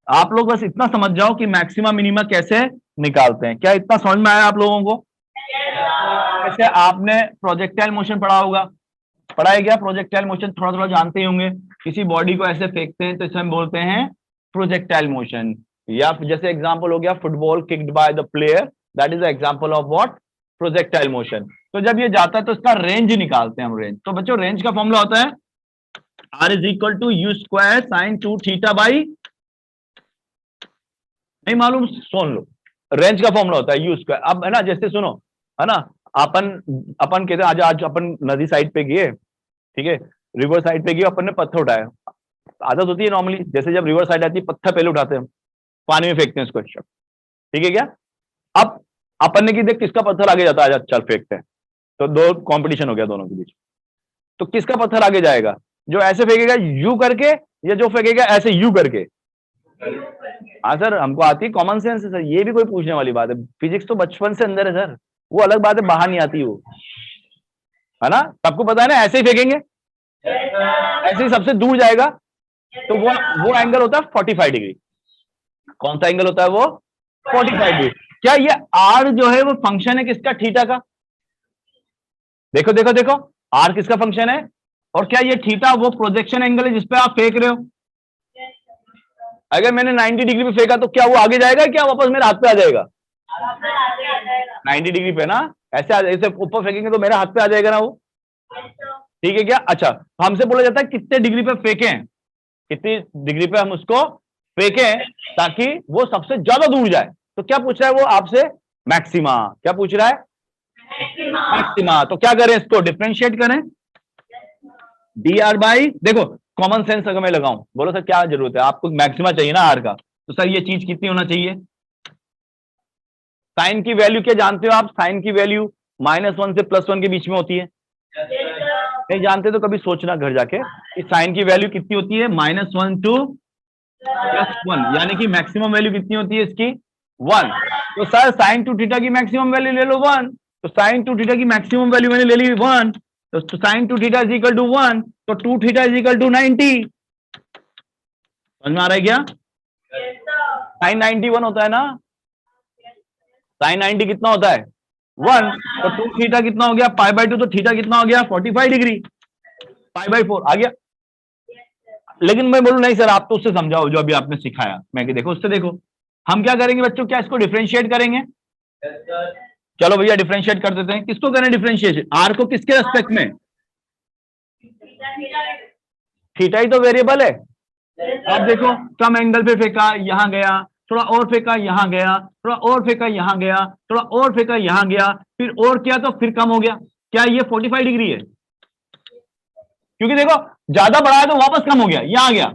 आप लोग बस इतना समझ जाओ कि मैक्सिमम मिनिमा कैसे निकालते हैं। क्या इतना समझ में आया आप लोगों को? जैसे आपने प्रोजेक्टाइल मोशन पढ़ा होगा, पढ़ा है क्या, प्रोजेक्टाइल मोशन थोड़ा थोड़ा जानते ही होंगे। किसी बॉडी को ऐसे फेंकते हैं तो इसे हम बोलते हैं प्रोजेक्टाइल मोशन, या जैसे एग्जांपल हो गया football kicked by the player, that is the example of what, projectile motion. तो जब ये जाता है तो इसका रेंज निकालते हैं हम, रेंज। तो बच्चों रेंज का फॉर्मूला होता है r is equal to u square sine 2 theta by, नहीं मालूम सुन लो, रेंज का फॉर्मूला होता है यू स्क्वायर। अब है ना, जैसे सुनो, है ना, अपन अपन कहते हैं आज अपन नदी साइड पे गए, ठीक है, रिवर साइड पे गए, अपन ने पत्थर उठाया, आदत होती है नॉर्मली, जैसे जब रिवर साइड आती है पत्थर पहले उठाते हैं, पानी में फेंकते हैं उसको, ठीक है क्या। अब अपन ने की देख किसका पत्थर आगे जाता है, चल फेंकते हैं, तो दो कंपटीशन हो गया दोनों के बीच। तो किसका पत्थर आगे जाएगा, जो ऐसे फेंकेगा यू करके, या जो फेंकेगा ऐसे यू करके। हाँ सर, हमको आती है, कॉमन सेंस है सर, ये भी कोई पूछने वाली बात है, फिजिक्स तो बचपन से अंदर है सर, वो अलग बात है, बाहर नहीं आती वो, है ना, सबको पता है ना, ऐसे ही फेंकेंगे, ऐसे ही सबसे दूर जाएगा, तो वो एंगल होता है 45 डिग्री। कौन सा एंगल होता है वो, 45 डिग्री। क्या ये आर जो है वो फंक्शन है किसका, थीटा का, देखो देखो देखो, आर किसका फंक्शन है, और क्या ये थीटा वो प्रोजेक्शन एंगल है जिसपे आप फेंक रहे हो। अगर मैंने 90 डिग्री पे फेंका तो क्या वो आगे जाएगा, क्या वापस मेरे हाथ पे आ जाएगा, 90 डिग्री पे ना, ऐसे ऐसे ऊपर फेंकेंगे तो मेरे हाथ पे आ जाएगा ना वो, ठीक है क्या। अच्छा, हमसे बोला जाता है कितने डिग्री पे फेंकें, कितनी डिग्री पे हम उसको फेंकें ताकि वो सबसे ज्यादा दूर जाए। तो क्या पूछ रहा है वो आपसे, मैक्सिमा। क्या पूछ रहा है, मैक्सिमा। तो क्या करें, इसको डिफरेंशिएट करें, डी आर बाई, देखो कॉमन सेंस अगर मैं लगाऊं, बोलो सर क्या जरूरत है, आपको मैक्सिमा चाहिए ना आर का, तो सर ये चीज कितनी होना चाहिए, साइन की वैल्यू क्या जानते हो आप, साइन की वैल्यू -1 से +1 के बीच में होती है, नहीं जानते तो कभी सोचना घर जाके कि साइन की वैल्यू कितनी होती है, -1 टू +1, यानी कि मैक्सिमम वैल्यू कितनी होती है इसकी, 1। तो सर साइन 2 थीटा की मैक्सिमम वैल्यू ले लो 1, तो साइन 2 थीटा की मैक्सिमम वैल्यू मैंने ले ली 1, तो sine 2 theta is equal to 1, तो 2 थीटा इज इक्वल टू 90। समझ में आ रहा है क्या, साइन 90 1 होता है ना, साइन 90 कितना होता है 1, तो 2 थीटा कितना हो गया, π/2, तो थीटा कितना हो गया 45 डिग्री, π/4 आ गया। लेकिन मैं बोलूं नहीं सर, आप तो उससे समझाओ जो अभी आपने सिखाया, मैं कि देखो उससे देखो, हम क्या करेंगे बच्चों, क्या इसको डिफरेंशिएट करेंगे, चलो भैया डिफरेंशिएट कर देते हैं। किसको करें डिफरेंशिएशन, आर को किसके रेस्पेक्ट में, थीटा ही तो वेरिएबल है, आप देखो कम एंगल पे फेंका, यहां गया, थोड़ा और फेंका, यहां गया, थोड़ा और फेंका, यहां गया, थोड़ा और फेंका, यहां गया, फिर और किया तो फिर कम हो गया। क्या ये 45 डिग्री है? क्योंकि देखो ज्यादा बढ़ाया तो वापस कम हो गया, यहां गया।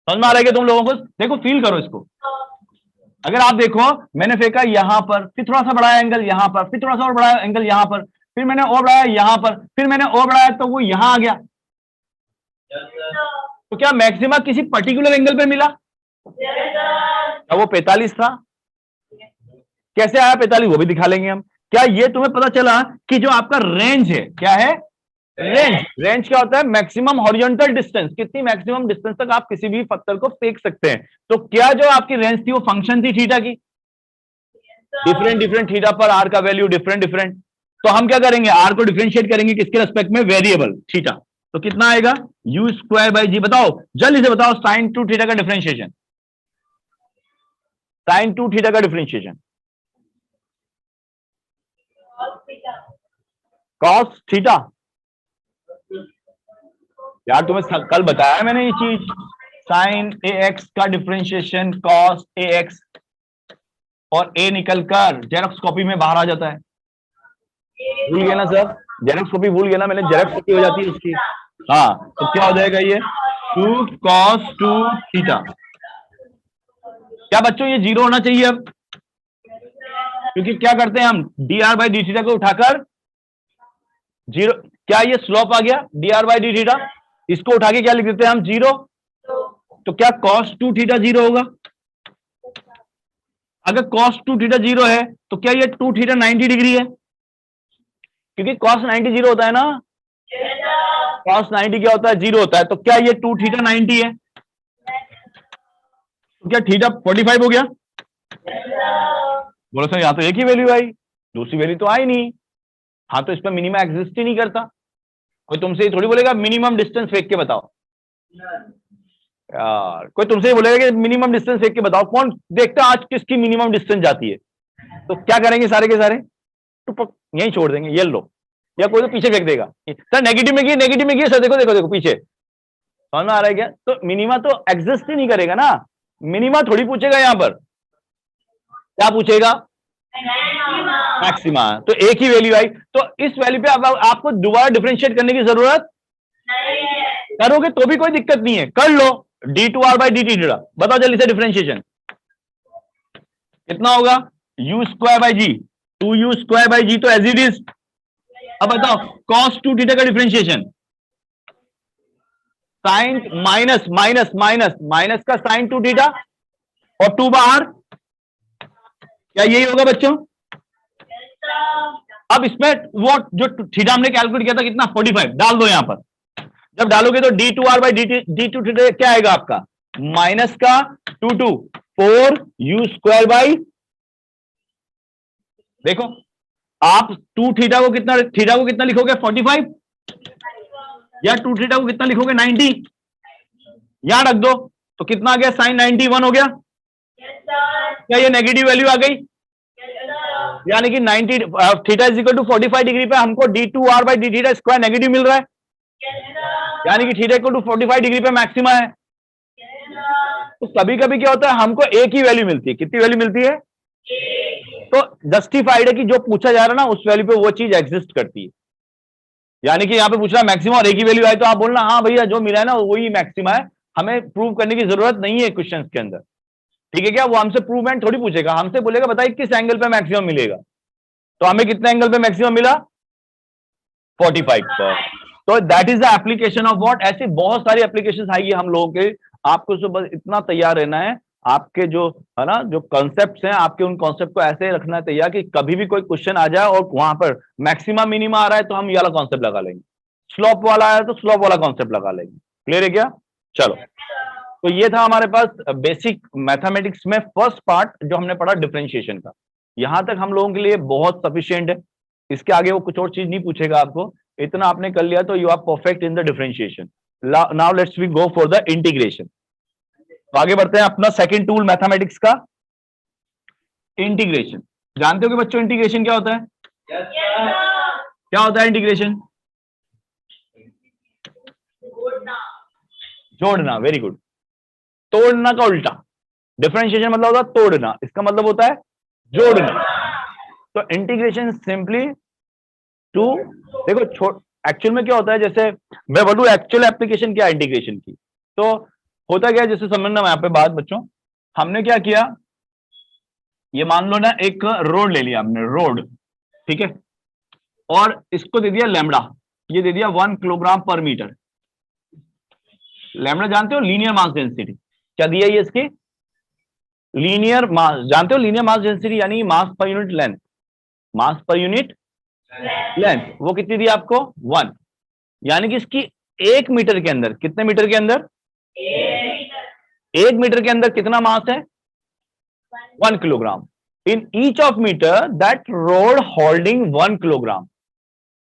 समझ में आ रहा है कि तुम लोगों को? देखो फील करो इसको। अगर आप देखो मैंने फेंका यहां पर, फिर थोड़ा सा बढ़ाया एंगल यहां पर, फिर थोड़ा सा और बढ़ाया एंगल यहां पर, फिर मैंने और बढ़ाया यहां पर, फिर मैंने और बढ़ाया तो वो यहां आ गया। तो क्या मैक्सिमा किसी पर्टिकुलर एंगल पे मिला? क्या वो 45 था? कैसे आया 45 वो भी दिखा लेंगे हम। क्या ये तुम्हें पता चला कि जो आपका रेंज है, क्या है? रेंज। रेंज क्या होता है? मैक्सिमम हॉरिजॉन्टल डिस्टेंस, कितनी मैक्सिमम डिस्टेंस तक आप किसी भी पत्थर को फेंक सकते हैं। तो क्या जो आपकी रेंज थी वो फंक्शन थी थीटा की? डिफरेंट डिफरेंट थीटा पर आर का वैल्यू डिफरेंट डिफरेंट। तो हम क्या करेंगे? आर को डिफरेंशिएट करेंगे किसके रेस्पेक्ट में? Variable theta. तो कितना आएगा? यू स्क्वायर बाई जी। बताओ जल्दी से बताओ, साइन टू थीटा का डिफरेंशिएशन, साइन टू थीटा का डिफरेंशिएशन। Cos theta. यार तुम्हें कल बताया मैंने ये चीज, साइन ए एक्स का डिफरेंशिएशन कॉस ए एक्स, और ए निकलकर जेरॉक्स कॉपी में बाहर आ जाता है। भूल गया ना सर? जेरॉक्स कॉपी भूल गया ना? मैंने जेरॉक्स कॉपी हो जाती है उसकी। हाँ, तो क्या हो जाएगा ये? 2 cos 2 थीटा। क्या बच्चों ये जीरो होना चाहिए अब? क्योंकि क्या करते हैं हम, D R by D theta को उठाकर जीरो। क्या ये स्लोप आ गया D R by D theta? इसको उठा के क्या लिख देते हैं हम? जीरो। तो क्या cos 2 थीटा जीरो होगा? अगर cos 2 थीटा जीरो है तो क्या ये 2 थीटा 90 डिग्री है? क्योंकि cos 90 जीरो होता है ना। cos 90 क्या होता है? जीरो होता है। तो क्या ये 2 थीटा 90 है? तो क्या थीटा 45 हो गया? बोलो सर यहाँ तो एक ही वैल्यू आई, दूसरी वैल्यू तो आई नहीं। हाँ तो इस पर मिनिमम एग्जिस्ट ही नहीं करता। कोई तुमसे थोड़ी बोलेगा मिनिमम डिस्टेंस फेंक के बताओ। यार कोई तुमसे ही बोलेगा कि मिनिमम डिस्टेंस फेंक के बताओ। कौन देखता है आज किसकी मिनिमम डिस्टेंस जाती है? तो क्या करेंगे सारे के सारे? तो यही छोड़ देंगे, ये लो। या कोई तो पीछे फेंक देगा, सर नेगेटिव में नेगेटिव में सर देखो देखो देखो पीछे। समझ में आ रहा है क्या? तो मिनिमा तो एग्जिस्ट ही नहीं करेगा ना। मिनिमा थोड़ी पूछेगा यहां पर, क्या पूछेगा? मैक्सिमा। तो एक ही वैल्यू आई, तो इस वैल्यू पे अब आपको दोबारा डिफरेंशिएट करने की जरूरत करोगे तो भी कोई दिक्कत नहीं है, कर लो। D two are by D T theta. बताओ जल्दी से डिफरेंशिएशन कितना होगा? U square by G, 2 U square by G तो एज इट इज। अब बताओ cos 2 थीटा का differentiation, sine minus minus minus minus का साइन 2 थीटा और 2 बाहर। क्या यही होगा बच्चों? अब इसमें वो जो थीटा हमने कैलकुलेट किया था कितना, 45 डाल दो यहां पर। जब डालोगे तो d two are by d two theta क्या आएगा आपका? माइनस का 2 2 4 यू स्क्वायर बाई, देखो आप 2 थीटा को कितना लिखोगे? 45। या 2 थीटा को कितना लिखोगे? 90। यहां रख दो तो कितना आ गया? साइन 91 हो गया। क्या ये नेगेटिव वैल्यू आ गई? यानी कि 90 theta is equal to 45 degree पे हमको D two are by D theta square negative मिल रहा है। यानी कि थीटा इक्वल टू 45 डिग्री पे मैक्सिमा है। तो कभी कभी क्या होता है, हमको एक ही वैल्यू मिलती है। कितनी वैल्यू मिलती है? तो जस्टिफाइड है कि जो पूछा जा रहा है ना उस वैल्यू पे वो चीज एग्जिस्ट करती है। यानी कि यहां पे पूछ रहा है मैक्सिमा और एक ही वैल्यू आई तो आप बोलना हाँ भैया जो मिला है ना वही मैक्सिमा है, हमें प्रूव करने की जरूरत नहीं है क्वेश्चन के अंदर। ठीक है क्या? वो हमसे प्रूवमेंट थोड़ी पूछेगा, हमसे बोलेगा बताइए किस एंगल पे मैक्सिमम मिलेगा। तो हमें कितने एंगल पे मैक्सिमम मिला? 45 पर। तो that is the application of what. ऐसी बहुत सारी एप्लीकेशन आएगी हम लोगों के। आपको तो बस इतना तैयार रहना है, आपके जो है ना जो कॉन्सेप्ट्स हैं आपके उन कॉन्सेप्ट को ऐसे रखना है तैयार कि कभी भी कोई क्वेश्चन आ जाए और वहां पर मैक्सिमम मिनिमा आ रहा है तो हम ये वाला कॉन्सेप्ट लगा लेंगे, स्लोप वाला आया तो स्लोप वाला कॉन्सेप्ट लगा लेंगे। क्लियर है क्या? चलो, तो ये था हमारे पास बेसिक मैथमेटिक्स में फर्स्ट पार्ट जो हमने पढ़ा डिफरेंशिएशन का। यहां तक हम लोगों के लिए बहुत सफिशिएंट है। इसके आगे वो कुछ और चीज नहीं पूछेगा आपको, इतना आपने कर लिया तो you are perfect in the differentiation. Now let's we go for the integration. तो आगे बढ़ते हैं अपना सेकंड टूल मैथमेटिक्स का, इंटीग्रेशन। जानते हो कि बच्चों इंटीग्रेशन क्या होता है? क्या होता है इंटीग्रेशन? जोड़ना, वेरी गुड। तोड़ना का उल्टा, डिफरेंशिएशन मतलब होता है तोड़ना, इसका मतलब होता है जोड़ना। तो इंटीग्रेशन सिंपली टू, देखो एक्चुअल में क्या होता है, जैसे मैं बोलूं एक्चुअल एप्लीकेशन क्या है इंटीग्रेशन की, तो होता क्या है, जैसे समझना यहाँ पे बात बच्चों, हमने क्या किया, ये मान लो ना एक रोड ले लिया हमने, रोड, ठीक है, और इसको दे दिया लैम्बडा, ये दे दिया 1 किलोग्राम पर मीटर। लैम्बडा जानते हो, लीनियर मास डेंसिटी, क्या दिया ये इसकी, लीनियर मास, जानते हो लीनियर मास डेंसिटी यानी मास पर यूनिट लेंथ, मास पर यूनिट लेंथ, वो कितनी दी आपको 1, यानी कि इसकी 1 मीटर के अंदर, कितने मीटर के अंदर, 1 मीटर के अंदर कितना मास है, 1 kilogram. In each of metre that rod holding 1 kilogram,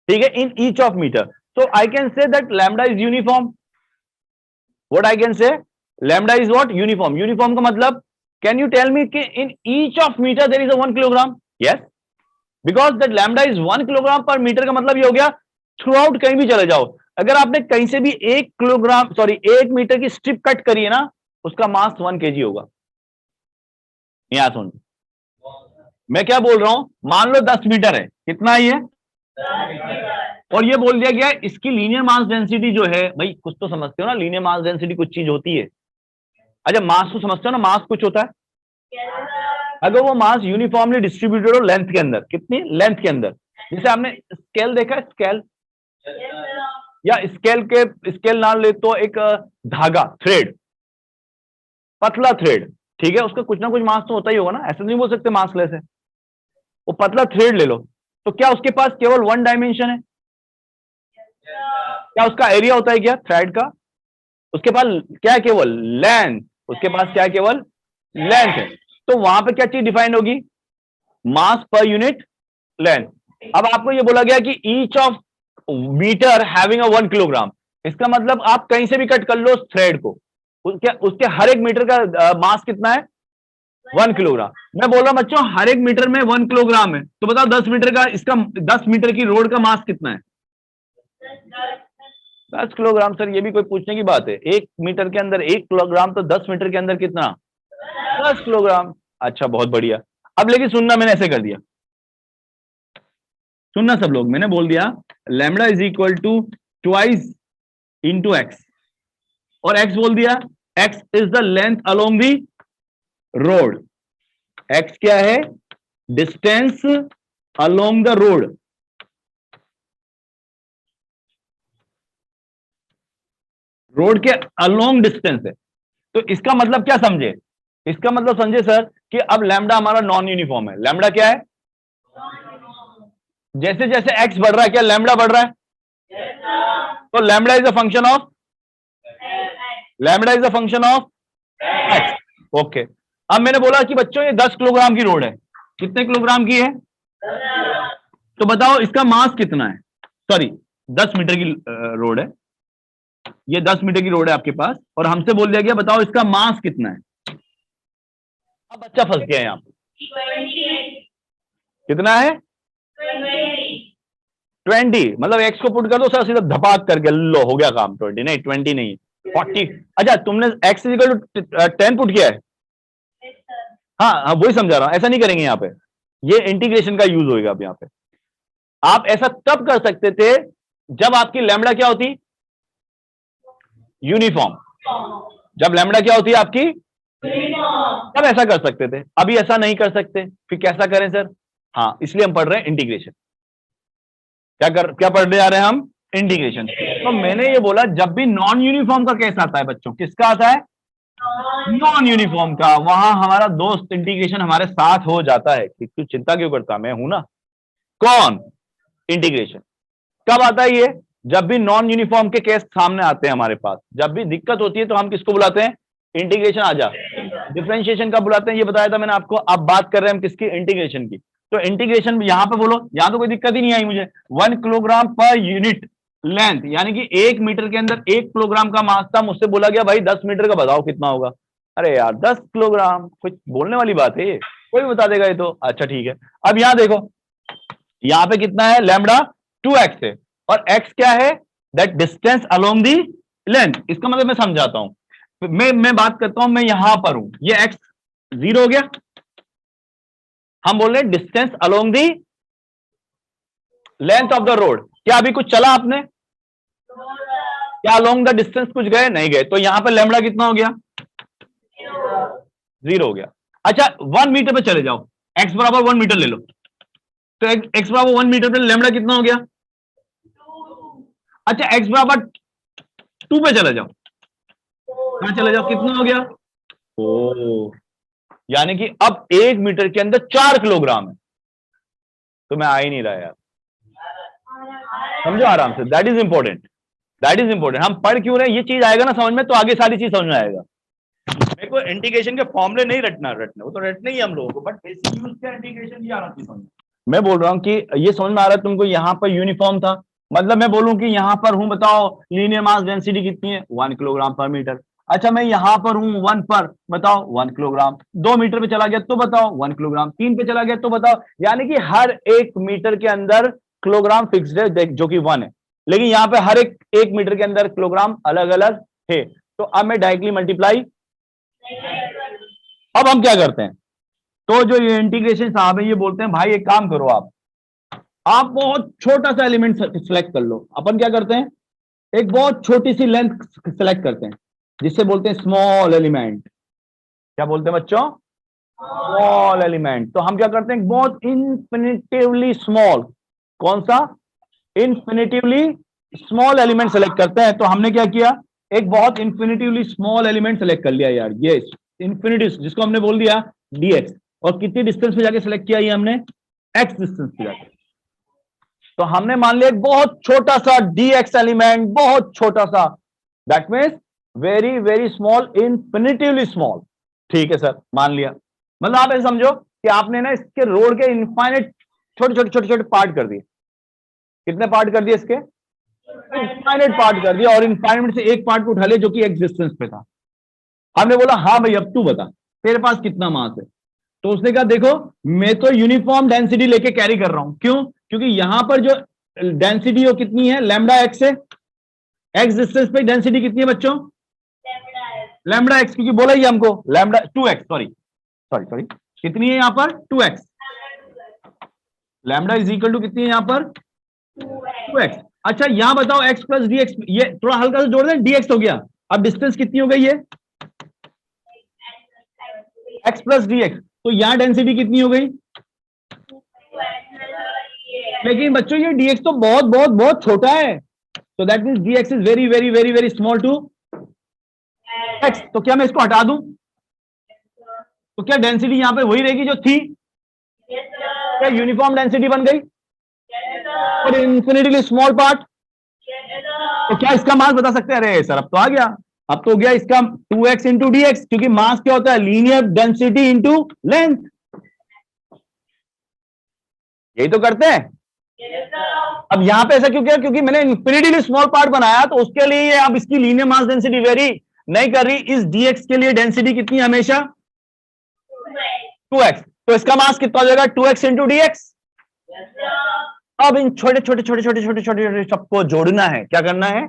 ठीक है, in each of metre. So I can say that lambda is uniform. What I can say, lambda is what, uniform. Uniform का मतलब, can you tell me कि in each of metre there is a 1 kilogram, yes, because that lambda is 1 kilogram per metre, का मतलब ये हो गया through out कहीं भी चले जाओ, अगर आपने कहीं से भी 1 किलोग्राम, सॉरी 1 मीटर की स्ट्रिप कट करी है ना, उसका मास 1 केजी होगा। यहां सुन, मैं क्या बोल रहा हूं, मान लो 10 मीटर है, कितना है ये, और ये बोल दिया गया है इसकी लीनियर मास डेंसिटी जो है, भाई कुछ तो समझते हो ना, लीनियर मास डेंसिटी कुछ चीज होती है। अच्छा मास को समझते हो ना, मास कुछ होता है, अगर वो मास यूनिफॉर्मली डिस्ट्रीब्यूटेड हो लेंथ के अंदर, कितनी लेंथ के अंदर, जैसे आपने स्केल देखा है, स्केल, या स्केल नाम ले तो एक धागा, थ्रेड, पतला थ्रेड, ठीक है, उसका कुछ ना कुछ मास तो होता ही होगा ना, ऐसा नहीं बोल सकते मासलेस है। वो पतला थ्रेड ले लो, तो क्या उसके पास केवल 1 डायमेंशन है, क्या उसका एरिया होता है क्या थ्रेड का, उसके पास क्या है, केवल लेंथ, उसके पास क्या है, केवल लेंथ है। तो वहां पे क्या चीज डिफाइंड होगी, मास पर यूनिट लेंथ। अब आपको ये बोला गया कि each of metre having a 1 kilogram, इसका मतलब आप कहीं से भी कट कर लो उस थ्रेड को, उसके उसके हर एक मीटर का मास कितना है, 1 किलोग्राम। मैं बोल रहा हूं बच्चों हर एक मीटर में 1 किलोग्राम है, तो बताओ 10 मीटर का, इसका 10 मीटर की रोड का मास कितना है, 10 किलोग्राम। सर ये भी कोई पूछने की बात है, 1 मीटर के अंदर 1 किलोग्राम, तो 10 मीटर के अंदर कितना, 10 किलोग्राम। अच्छा बहुत बढ़िया। अब लेकिन सुनना, मैंने ऐसे कर दिया, सुनना सब लोग, मैंने बोल दिया lambda is equal to twice into x, और एक्स बोल दिया, x is the length along the road, x क्या है, distance along the road, road के अलोंग डिस्टेंस है। तो इसका मतलब क्या समझे, इसका मतलब समझे सर कि अब लैम्बडा हमारा नॉन यूनिफॉर्म है। लैम्बडा क्या है, जैसे जैसे एक्स बढ़ रहा है क्या लैम्बडा बढ़ रहा है, तो lambda is a function of, lambda is a function of x, okay. अब मैंने बोला कि बच्चों ये 10 किलोग्राम की रोड है, कितने किलोग्राम की है, तो बताओ इसका मास कितना है, सॉरी 10 मीटर की रोड है, ये 10 मीटर की रोड है आपके पास, और हमसे बोल दिया गया बताओ इसका मास कितना है। अब बच्चा फंस गया यहां पर, कितना है, 20, मतलब एक्स को पुट कर दो सर, सीधा धपाक करके लो हो गया काम, 20 नहीं, 20 नहीं, 40। अच्छा तुमने एक्स इक्वल टू 10 पुट किया है, हाँ हाँ वही समझा रहा हूं, ऐसा नहीं करेंगे यहाँ पे, ये इंटीग्रेशन का यूज होगा अब यहाँ पे। आप ऐसा तब कर सकते थे जब आपकी लैम्बडा क्या होती, यूनिफॉर्म, जब लैम्बडा क्या होती है आपकी, तब ऐसा कर सकते थे, अभी ऐसा नहीं कर सकते, फिर कैसा करें सर, हाँ इसलिए हम पढ़ रहे हैं इंटीग्रेशन। क्या पढ़ने जा रहे हैं हम, इंटीग्रेशन। तो मैंने ये बोला जब भी नॉन यूनिफॉर्म का केस आता है बच्चों, किसका आता है, नॉन यूनिफॉर्म का, वहां हमारा दोस्त इंटीग्रेशन हमारे साथ हो जाता है, कि तू चिंता क्यों करता, मैं हूं ना, कौन, इंटीग्रेशन। कब आता है ये, जब भी नॉन यूनिफॉर्म के केस सामने आते हैं हमारे पास, जब भी दिक्कत होती है तो हम किसको बुलाते हैं, इंटीग्रेशन आ जा, डिफरेंशिएशन का बुलाते हैं, ये बताया था मैंने आपको। अब बात कर रहे हैं हम किसकी, इंटीग्रेशन की। तो इंटीग्रेशन यहां पे बोलो, यहां तो कोई दिक्कत ही नहीं आई मुझे, 1 किलोग्राम पर यूनिट लेंथ, यानी कि 1 मीटर के अंदर 1 किलोग्राम का मास था, मुझसे बोला गया भाई 10 मीटर का बताओ कितना होगा। अरे यार 10 किलोग्राम कुछ बोलने वाली बात है ये, कोई बता देगा ये तो, अच्छा ठीक है। अब यहां देखो, यहां पे कितना है, लैम्बडा 2x है, और x क्या है, that distance along the length, इसका मतलब मैं समझाता हूं, मैं बात करता हूं, मैं यहां पर हूं, ये x 0 हो गया, हम बोल रहे हैं distance along the length of the road. क्या अभी कुछ चला आपने? क्या अलोंग द डिस्टेंस कुछ गए? नहीं गए। तो यहां पर लैम्बडा कितना हो गया? 0 हो गया। अच्छा 1 मीटर पे चले जाओ, x बराबर 1 मीटर ले लो, तो x बराबर 1 मीटर पे लैम्बडा कितना हो गया? अच्छा x बराबर 2 पे चले जाओ, कहां चले जाओ, कितना हो गया? ओ, यानी कि अब 1 मीटर के अंदर 4 किलोग्राम है। तो मैं आ ही नहीं रहा यार, समझो आराम से, that is important, that is important. हम पढ़ क्यों रहे हैं, ये चीज आएगा ना समझ में, तो आगे सारी चीज समझ में आएगा। मेरे को इंटीग्रेशन के फॉर्मूले नहीं रटना, वो तो रटने ही हम लोगों को, बट बेसिक यूज क्या इंटीग्रेशन की आना चाहिए समझ। मैं बोल रहा हूं कि ये समझ में आ रहा है तुमको, यहां पर यूनिफॉर्म था, मतलब मैं बोलूं कि यहां पर हूं, बताओ लीनियर मास डेंसिटी कितनी है? 1 किलोग्राम पर मीटर। अच्छा मैं यहां पर हूं 1 पर, बताओ 1 किलोग्राम। 2 मीटर पे चला गया तो बताओ 1 किलोग्राम। 3 पे चला गया तो बताओ, यानी कि हर 1 मीटर के अंदर किलोग्राम फिक्स्ड है, जो कि 1 है, लेकिन यहां पे हर एक मीटर के अंदर किलोग्राम अलग अलग है। तो अब मैं डायरेक्टली मल्टीप्लाई, अब हम क्या करते हैं, तो जो ये इंटीग्रेशन साहब है ये बोलते हैं भाई एक काम करो, आप बहुत छोटा सा एलिमेंट सेलेक्ट कर लो। अपन क्या करते हैं, एक बहुत छोटी सी लेंथ सेलेक्ट करते हैं, जिससे बोलते हैं स्मॉल एलिमेंट। क्या बोलते हैं बच्चों? Small element. तो हम क्या करते हैं, बहुत इन्फिनिटिवली स्मॉल, कौन सा? इन्फिनिटिवली स्मॉल एलिमेंट सेलेक्ट करते हैं। तो हमने क्या किया, एक बहुत इन्फिनिटिवली स्मॉल एलिमेंट सेलेक्ट कर लिया यार, ये इन्फिनिटी, जिसको हमने बोल दिया dx, और कितनी डिस्टेंस पे जाके सेलेक्ट किया ये हमने? x डिस्टेंस पे जाके। तो हमने मान लिया एक बहुत छोटा सा dx एलिमेंट, बहुत छोटा सा, that means very very small, infinitively small. ठीक है सर, मान लिया। मतलब आप ऐसे समझो कि आपने ना इसके रोड के इनफाइनाइट छोटे छोटे छोटे छोटे पार्ट कर दिए। कितने पार्ट कर दिए इसके? इनफाइनाइट पार्ट कर दिया, और इनफाइनाइट से एक पार्ट को उठा लिया जो कि एक्स डिस्टेंस पे था। हमने बोला हाँ भाई अब तू बता तेरे पास कितना मास है। तो उसने कहा देखो मैं तो यूनिफॉर्म डेंसिटी लेके कैरी कर रहा हूं। क्यों? क्योंकि यहां पर जो डेंसिटी वो कितनी है, लैम्डा एक्स है, एक्स डिस्टेंस पे डेंसिटी कितनी है बच्चों? लैम्डा एक्स, क्योंकि बोला ही हमको lambda 2x, sorry sorry sorry, कितनी है यहां पर? 2x। Lambda is equal to कितनी है यहां पर? 2x। अच्छा यहां बताओ x प्लस डी एक्स, ये थोड़ा हल्का सा जोड़ दें, dx हो गया। अब डिस्टेंस कितनी हो गई है? x plus D x. तो यहां डेंसिटी कितनी हो गई? लेकिन बच्चों ये dx तो बहुत बहुत बहुत छोटा है, तो that means dx is very very very very small to x। तो क्या मैं इसको हटा दूं? तो क्या डेंसिटी यहां पे वही रहेगी जो थी? क्या यूनिफॉर्म डेंसिटी बन गई? और इन्फिनिटली स्मॉल पार्ट। तो क्या इसका मास बता सकते हैं? अरे सर अब तो आ गया, अब तो हो गया इसका 2x इंटू डी एक्स, क्योंकि मास क्या होता है? Linear density into length. यही तो करते हैं। अब यहां पे ऐसा क्यों किया? क्योंकि मैंने इन्फिनिटली स्मॉल पार्ट बनाया, तो उसके लिए ये अब इसकी लीनियर मास डेंसिटी वेरी नहीं कर रही। इस dx के लिए डेंसिटी कितनी है हमेशा? 2x। तो इसका मास कितना हो जाएगा? 2x into D x. अब इन छोटे छोटे छोटे छोटे छोटे छोटे छोटे सबको जोड़ना है। क्या करना है?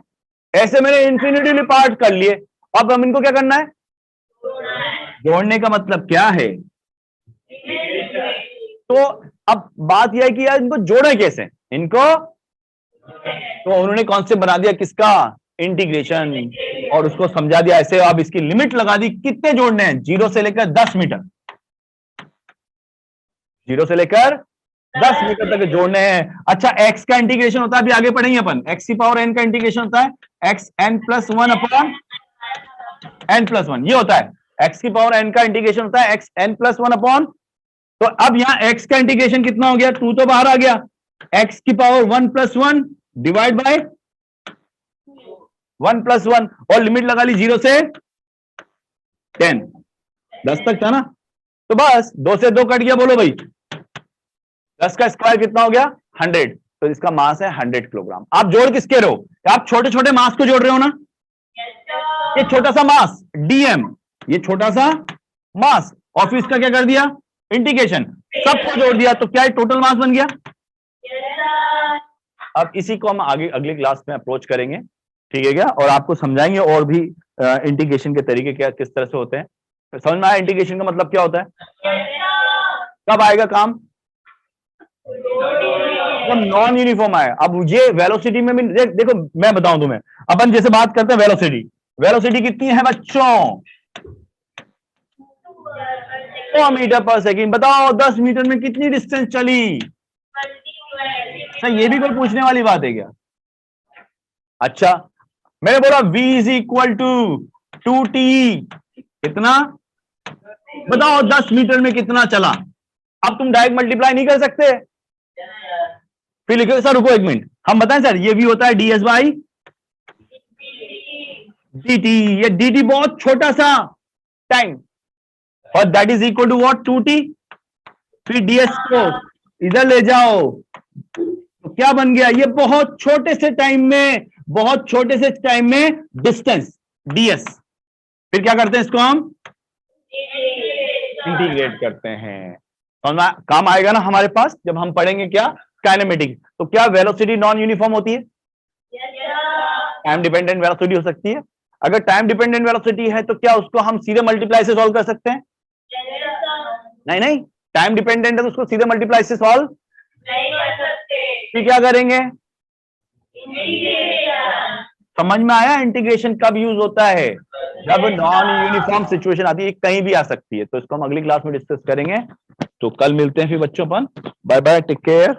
ऐसे मैंने इन्फिनिटली पार्ट कर लिए, अब हम इनको क्या करना है? जोड़ने का मतलब क्या है? तो अब बात यह है कि यार इनको जोड़े कैसे इनको? तो उन्होंने कॉन्सेप्ट बना दिया किसका? इंटीग्रेशन, और उसको समझा दिया ऐसे। अब इसकी लिमिट लगा दी, कितने जोड़ने हैं? 0 से लेकर 10 मीटर, 0 से लेकर 10 मीटर तक जोड़ने हैं। अच्छा x का इंटीग्रेशन होता है, अभी आगे पढ़ेंगे अपन, x की पावर n का इंटीग्रेशन होता है x n plus 1 upon n plus 1, ये होता है x की पावर n का इंटीग्रेशन होता है x n प्लस 1 अपॉन। तो अब यहां x का इंटीग्रेशन कितना हो गया? 2 तो बाहर आ गया, x की power 1 plus 1 divide by 1 plus 1, और लिमिट लगा ली 0 से 10, 10 तक था ना। तो बस 2 से 2 कट गया, बोलो भाई 10 का स्क्वायर कितना हो गया? 100। तो इसका मास है 100 किलोग्राम। आप जोड़ किसके रहे हो? आप छोटे छोटे मास को जोड़ रहे हो ना। ये छोटा सा मास dm, ये छोटा सा मास, और फिर इसका क्या कर दिया? इंटीग्रेशन, सबको जोड़ दिया, तो क्या टोटल मास बन गया? अब इसी को हम आगे अगली क्लास में अप्रोच करेंगे। ठीक है क्या, और आपको समझाएंगे और भी इंटीग्रेशन के तरीके क्या किस तरह से होते हैं। समझ में आया इंटीग्रेशन का मतलब क्या होता है? कब आएगा काम? जब नॉन यूनिफॉर्म आए। अब ये वेलोसिटी में भी देखो मैं बताऊं तुम्हें, अपन जैसे बात करते हैं वेलोसिटी, वेलोसिटी कितनी है बच्चों? 100 मीटर पर सेकंड। बताओ 10 मीटर में कितनी डिस्टेंस चली? अच्छा ये भी कोई पूछने वाली बात है क्या? अच्छा मैंने बोला v is equal to 2t, कितना? बताओ 10 मीटर में कितना चला? अब तुम डायरेक्ट मल्टीप्लाई नहीं कर सकते, फिर लिखो सर रुको एक मिनट, हम बताएं सर ये भी होता है ds बाई dt, ये dt बहुत छोटा सा टाइम, और that is equal to what 2t। फिर ds को इधर ले जाओ तो क्या बन गया? ये बहुत छोटे से टाइम में, बहुत छोटे से टाइम में डिस्टेंस ds। फिर क्या करते हैं इसको हम इंटीग्रेट करते हैं। काम आएगा ना हमारे पास जब हम पढ़ेंगे क्या, काइनेमेटिक्स। तो क्या वेलोसिटी नॉन यूनिफॉर्म होती है? टाइम डिपेंडेंट वेलोसिटी हो सकती है। अगर टाइम डिपेंडेंट वेलोसिटी है तो क्या उसको हम सीधे मल्टीप्लाई से सॉल्व कर सकते हैं? नहीं नहीं, टाइम डिपेंडेंट है तो उसको सीधे मल्टीप्लाई से सॉल्व नहीं कर सकते। फिर क्या करेंगे? समझ में आया इंटीग्रेशन कब यूज होता है? जब नॉन यूनिफॉर्म सिचुएशन आती है, कहीं भी आ सकती है। तो इसको हम अगली क्लास में डिस्कस करेंगे। तो कल मिलते हैं फिर बच्चों अपन। Bye bye, take care.